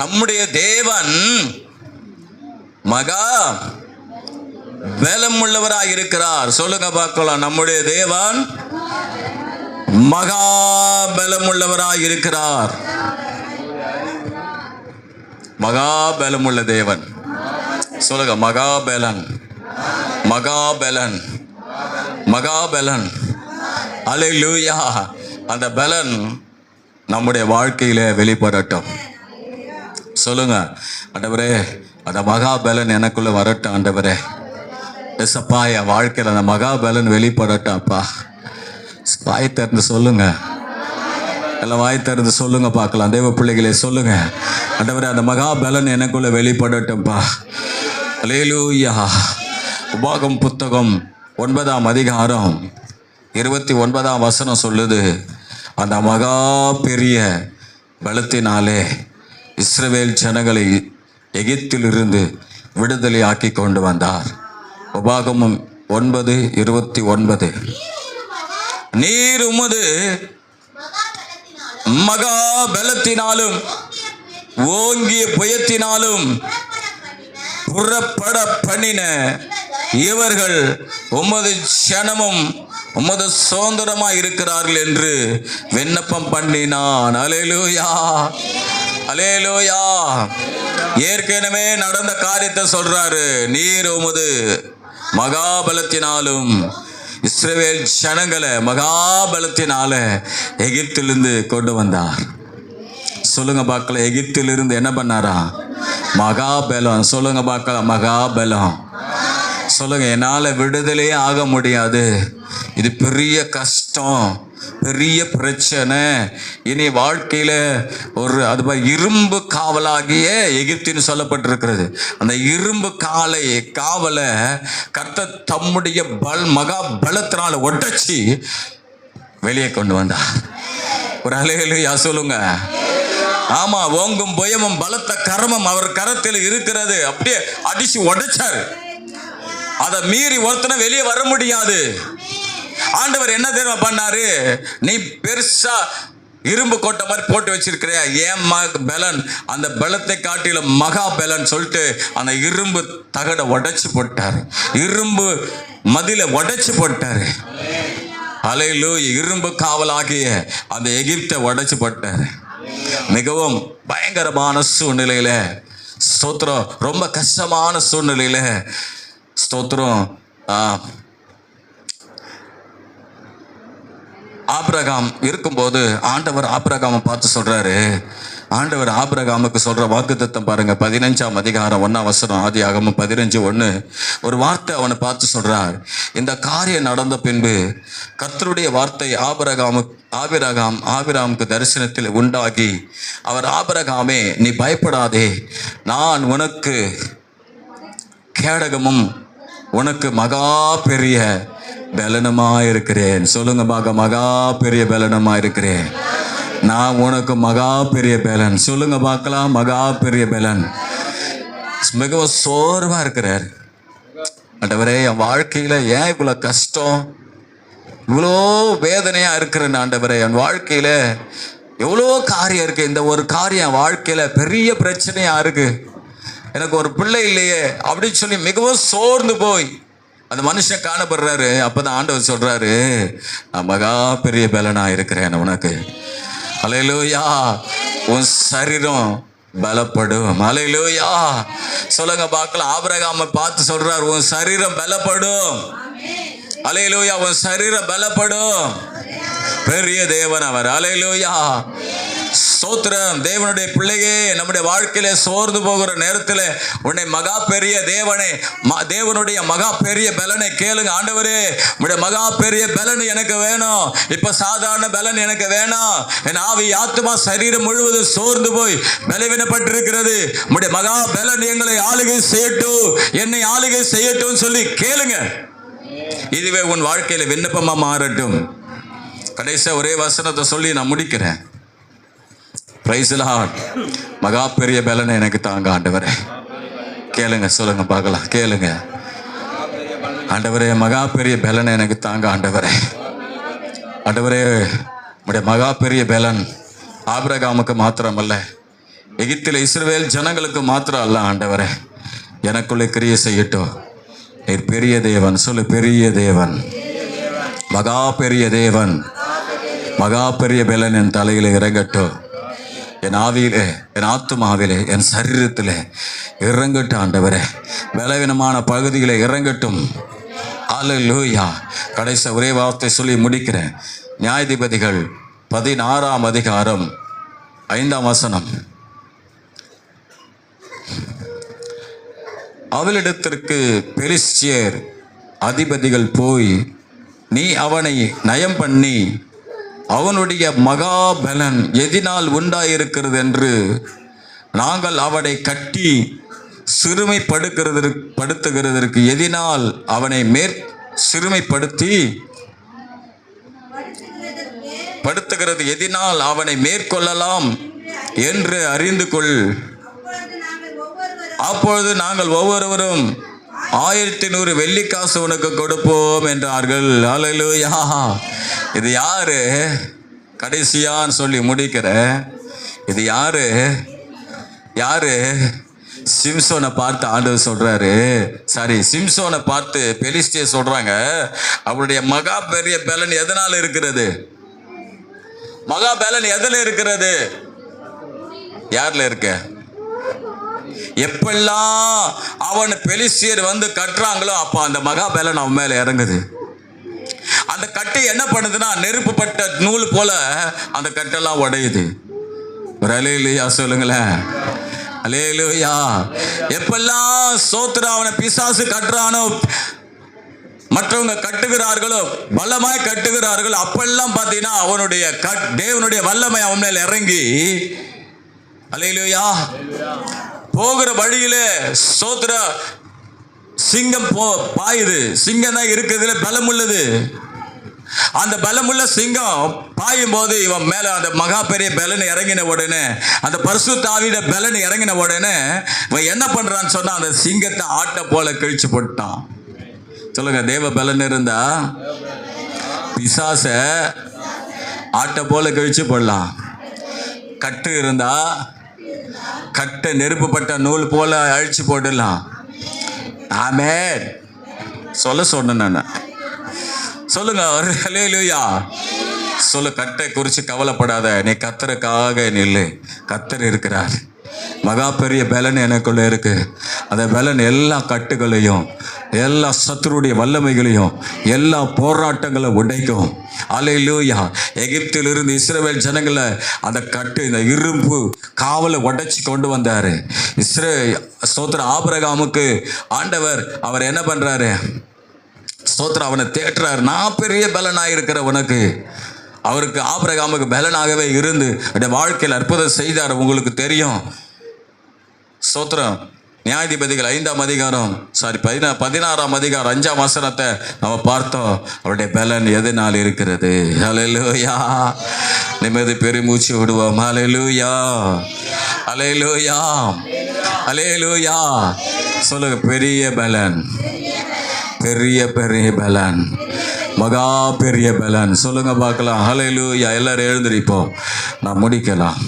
நம்முடைய தேவன் மகா பலம் உள்ளவராய் இருக்கிறார். சொல்லுங்க பார்க்கலாம். நம்முடைய தேவன் மகா பலம் உள்ளவராய் இருக்கிறார். மகா பலம் உள்ள தேவன். சொல்லுங்க மகாபலன். மகாபலன். மகாபலன். அல்லேலூயா. அந்த பலன் நம்முடைய வாழ்க்கையில வெளிப்படட்டும். சொல்லுங்க, ஆண்டவரே அந்த மகாபலன் எனக்குள்ள வரட்டும். ஆண்டவரே எஸ்அப்பா, என் வாழ்க்கையில் அந்த மகாபலன் வெளிப்படட்டும் அப்பா. வாய் திறந்து சொல்லுங்க. எல்லாம் வாய் திறந்து சொல்லுங்க பார்க்கலாம். தேவ பிள்ளைகளே சொல்லுங்க, ஆண்டவரே அந்த மகாபலன் எனக்குள்ள வெளிப்படட்டும்பா. அல்லேலூயா. உபாகம் புத்தகம் 9ஆம் அதிகாரம் 29ஆம் வசனம் சொல்லுது, அந்த மகா பெரிய பலத்தினாலே இஸ்ரவேல் ஜனங்களை எகிப்திலிருந்து விடுதலை ஆக்கி கொண்டு வந்தார். உபாகமம் 9:29. நீர் உமது மகா பலத்தினாலும் ஓங்கிய புயத்தினாலும் புறப்பட பண்ணின இவர்கள் உமது சனமும் உமது சுதந்திரமாய் இருக்கிறார்கள் என்று விண்ணப்பம் பண்ணினான். அல்லேலூயா. அல்லேலூயா. ஏற்கனவே நடந்த காரியத்தை சொல்றாரு. நீர் உமது மகாபலத்தினாலும் இஸ்ரவேல் ஜனங்களை மகாபலத்தினால எகிப்திலிருந்து கொண்டு வந்தார். சொல்லுங்க பார்க்கலாம், எகிப்திலிருந்து என்ன பண்ணாரா? மகாபலம். சொல்லுங்க பார்க்கலாம், மகாபலம். சொல்லுங்க, என்னால் விடுதலையே ஆக முடியாது, இது பெரிய கஷ்டம், பெரிய பிரச்சனை, இனி வாழ்க்கையில அது இரும்பு காவலாகிய எகிப்தின்னு சொல்லப்பட்டிருக்கிறது. அந்த இரும்பு காவலை கர்த்தர் தம்முடைய மகா பலத்தினால உடைச்சி வெளியே கொண்டு வந்தார். ஒரு அல்லேலூயா சொல்லுங்க. ஆமா, ஓங்கும் புயமும் பலத்த கரமும் அவர் கரத்தில் இருக்கிறது. அப்படியே அடிச்சு உடைச்சாரு. அதை மீறி ஒருத்தனை வெளியே வர முடியாது. ஆண்டவர் என்ன தெரியுமா பண்ணாரு? நீ பெருசா இரும்பு கோட்டை மாதிரி போட்டு வச்சிருக்கிறியா, ஏன் பலன், அந்த பலத்தை காட்டிலும் மகா பலன் சொல்லிட்டு அந்த இரும்பு தகட உடைச்சு போட்டாரு. இரும்பு மதில உடைச்சு போட்டாரு. அல்லேலூயா. இரும்பு காவலாகிய அந்த எகிப்தை உடைச்சு போட்டாரு. மிகவும் பயங்கரமான சூழ்நிலையில, ஸ்தோத்திரம், ரொம்ப கஷ்டமான சூழ்நிலையில, ஸ்தோத்திரம், ஆபிரகாம் இருக்கும்போது ஆண்டவர் ஆபிரகாமை பார்த்து சொல்றாரு, ஆண்டவர் ஆபிரகாமுக்கு சொல்ற வாக்குத்தத்தம் பாருங்க, 15ஆம் அதிகாரம் 1ஆம் வசனம், ஆதியாகமம் 15:1. ஒரு வார்த்தை அவனை பார்த்து சொல்றார். இந்த காரியம் நடந்த பின்பு கர்த்தருடைய வார்த்தை ஆபிரகாமுக்கு தரிசனத்தில் உண்டாகி, அவர் ஆபிரகாமே, நீ பயப்படாதே, நான் உனக்கு கேடகமும் உனக்கு மகா பெரிய பலனுமாயிருக்கிறேன். சொல்லுங்க, மகா பெரிய பலனுமாயிருக்கிறேன். நான் உனக்கு மகா பெரிய பலன். சொல்லுங்க பார்க்கலாம், மகா பெரிய பலன். மிகவும் சோர்வா இருக்கிறார். ஆண்டவரே, என் வாழ்க்கையில ஏன் இவ்வளோ கஷ்டம், இவ்வளோ வேதனையா இருக்கிறேன் ஆண்டவரே, என் வாழ்க்கையில எவ்வளோ காரியம் இருக்கு, இந்த ஒரு காரியம் என் வாழ்க்கையில பெரிய பிரச்சனையா இருக்கு, எனக்கு ஒரு பிள்ளை இல்லையே அப்படின்னு சொல்லி மிகவும் சோர்ந்து போய் அந்த மனுஷன் காணப்படுறாரு. அப்பதான் ஆண்டவர் சொல்றாரு, நான் மகா பெரிய பலனா இருக்கிறேன் உனக்கு. அல்லேலூயா. உன் சரீரம் பலப்படும். அல்லேலூயா. சொல்லுங்க பார்க்கலாம். ஆபிரகாமை பார்த்து சொல்றார், உன் சரீரம் பலப்படும். அல்லேலூயா. உன் சரீரம் பலப்படும். பெரிய தேவன் அவர். அல்லேலூயா. ஸ்தோத்திரம். தேவனுடைய பிள்ளையே, நம்முடைய வாழ்க்கையில சோர்ந்து போகிற நேரத்தில் உன்னை மகா பெரிய தேவனே, தேவனுடைய மகா பெரிய பலனை கேளுங்க. ஆண்டவரே, உடைய மகா பெரிய பலன் எனக்கு வேணும். இப்ப சாதாரண பலன் எனக்கு வேணும். என் ஆவி ஆத்துமா சரீரம் முழுவதும் சோர்ந்து போய் பலவீனப்பட்டிருக்கிறது. உடைய மகா பலன் எங்களை ஆளுகை செய்யட்டும், என்னை ஆளுகை செய்யட்டும் சொல்லி கேளுங்க. இதுவே உன் வாழ்க்கையில விண்ணப்பமா மாறட்டும். கடைசியா ஒரே வசனத்தை சொல்லி நான் முடிக்கிறேன். Praise the Lord. மகா பெரிய பலனை எனக்கு தாங்க ஆண்டவரே. கேளுங்க, சொல்லுங்க பார்க்கலாம், கேளுங்க. ஆண்டவரே, மகா பெரிய பலனை எனக்கு தாங்க ஆண்டவரே. ஆண்டவரே, உடைய மகா பெரிய பலன் ஆபிரகாமுக்கு மாத்திரம் அல்ல, எகிப்தில் இஸ்ரவேல் ஜனங்களுக்கு மாத்திரம் அல்ல ஆண்டவரே, எனக்குள்ளே கிரியை செய்யட்டும். நீர் பெரிய தேவன். சொல்லு, பெரிய தேவன், மகா பெரிய தேவன். மகா பெரிய பலன் என் தலையில இறங்கட்டும், என் ஆவியிலே, என் ஆத்துமாவிலே, என் சரீரத்திலே இறங்கட்டும் ஆண்டவரே. பலவீனமான பகுதியிலே இறங்கட்டும். அல்லேலூயா. கடைசி ஒரே வார்த்தை சொல்லி முடிக்கிறேன். நியாயாதிபதிகள் 16ஆம் அதிகாரம் 5ஆம் வசனம். அவளிடத்திற்கு பெலிஸ்தியர் அதிபதிகள் போய், நீ அவனை நயம் பண்ணி அவனுடைய மகா பலன் எதினால் உண்டாயிருக்கிறது என்று நாங்கள் அவனை கட்டி சிறுமைப்படுத்துகிறதற்கு எதினால் அவனை சிறுமைப்படுத்தி படுத்துகிறது எதினால் அவனை மேற்கொள்ளலாம் என்று அறிந்து கொள். அப்பொழுது நாங்கள் ஒவ்வொருவரும் 1100 வெள்ளிக்காசு உனக்கு கொடுப்போம் என்றார்கள். அல்லேலூயா. இது யாரு? கடைசியான்னு சொல்லி முடிக்கிற இது யாரு? சிம்சோனை பார்த்து ஆண்டவர் சொல்றாரு, சிம்சோனை பார்த்து பெலிஸ்தியர் சொல்றாங்க, அவருடைய மகா பெரிய பலன் எதனால இருக்கிறது? மகா பலன் எதுல இருக்கிறது? யார்ல இருக்க? எப்பெல்லாம் அவன் பெலிஸ்தியர் வந்து கட்டுறாங்களோ அப்ப அந்த மகா பலன் அவன் மேல இறங்குது. அந்த கட்டை என்ன பண்ணுதுன்னா, நெருப்புப்பட்ட நூல் போல அந்த கட்டெல்லாம் உடையுது. ஒரு அல்லேலூயா சொல்லுங்களேன். அல்லேலூயா. எப்பெல்லாம் சோத்ரா அவனை பிசாசு கட்டுறானோ, மற்றவங்க கட்டுகிறார்களோ, பலமாய் கட்டுகிறார்களோ, அப்பெல்லாம் பார்த்தீங்கன்னா அவனுடைய தேவனுடைய வல்லமை அவன் மேல் இறங்கி, அல்லேலூயா, போகிற வழியிலே சோத்ர சிங்கம் பாயுது. சிங்கம் தான் இருக்கிறதுல பலம் உள்ளது. அந்த பலமுள்ள சிங்கம் பாயும் போது இவன் மேல அந்த மகா பெரிய பலன் இறங்கின உடனே, அந்த பரிசுத்த ஆவியோட பலன் இறங்கின உடனே இவன் என்ன பண்றான்னு சொன்னா, அந்த சிங்கத்தை ஆட்டை போல கிழிச்சு போட்டான். சொல்லுங்க, தேவ பலன் இருந்தா பிசாச ஆட்டை போல கிழிச்சு போடலாம். கட்டு இருந்தா கட்டை நெருப்புப்பட்ட நூல் போல அழிச்சு போடலாம். ஆமென். சொன்னேன் நான். சொல்லுங்க, அல்லேலூயா. சொல்லு, கட்டை குறித்து கவலைப்படாத, நீ கர்த்தருக்காக நில்லு. கர்த்தர் இருக்கிறார். மகா பெரிய பலன் எனக்குள்ள இருக்கு. அந்த பலன் எல்லா கட்டுகளையும், எல்லா சத்துருடைய வல்லமைகளையும், எல்லா போராட்டங்களை உடைக்கும். அல்லேலூயா. எகிப்திலிருந்து இஸ்ரவேல் ஜனங்களை அந்த கட்டு, இந்த இரும்பு காவலை உடைச்சி கொண்டு வந்தாரு. ஸ்தோத்திரம். ஆபிரகாமுக்கு ஆண்டவர் அவர் என்ன பண்றாரு? ஸ்தோத்திரம், அவனை தேற்றுறாரு. நான் பெரிய பலனாயிருக்கிற உனக்கு. அவருக்கு ஆபிரகாமுக்கு பலனாகவே இருந்து வாழ்க்கையில் அற்புதம் செய்தார். உங்களுக்கு தெரியும். ஸ்தோத்திரம். நியாயாதிபதிகள் 5ஆம் அதிகாரம் 16ஆம் அதிகாரம் 5ஆம் வசனத்தை நம்ம பார்த்தோம். அவருடைய பலன் எதனால் இருக்கிறது? ஹல்லேலூயா. நிம்மதி பெருமூச்சு விடுவோம். ஹல்லேலூயா, ஹல்லேலூயா, ஹல்லேலூயா. சொல்லுங்க, பெரிய பலன், பெரிய பெரிய பலன், மகா பெரிய பலன். சொல்லுங்க பார்க்கலாம். ஹல்லேலூயா. எல்லாரும் எழுந்திருப்போம், நான் முடிக்கலாம்.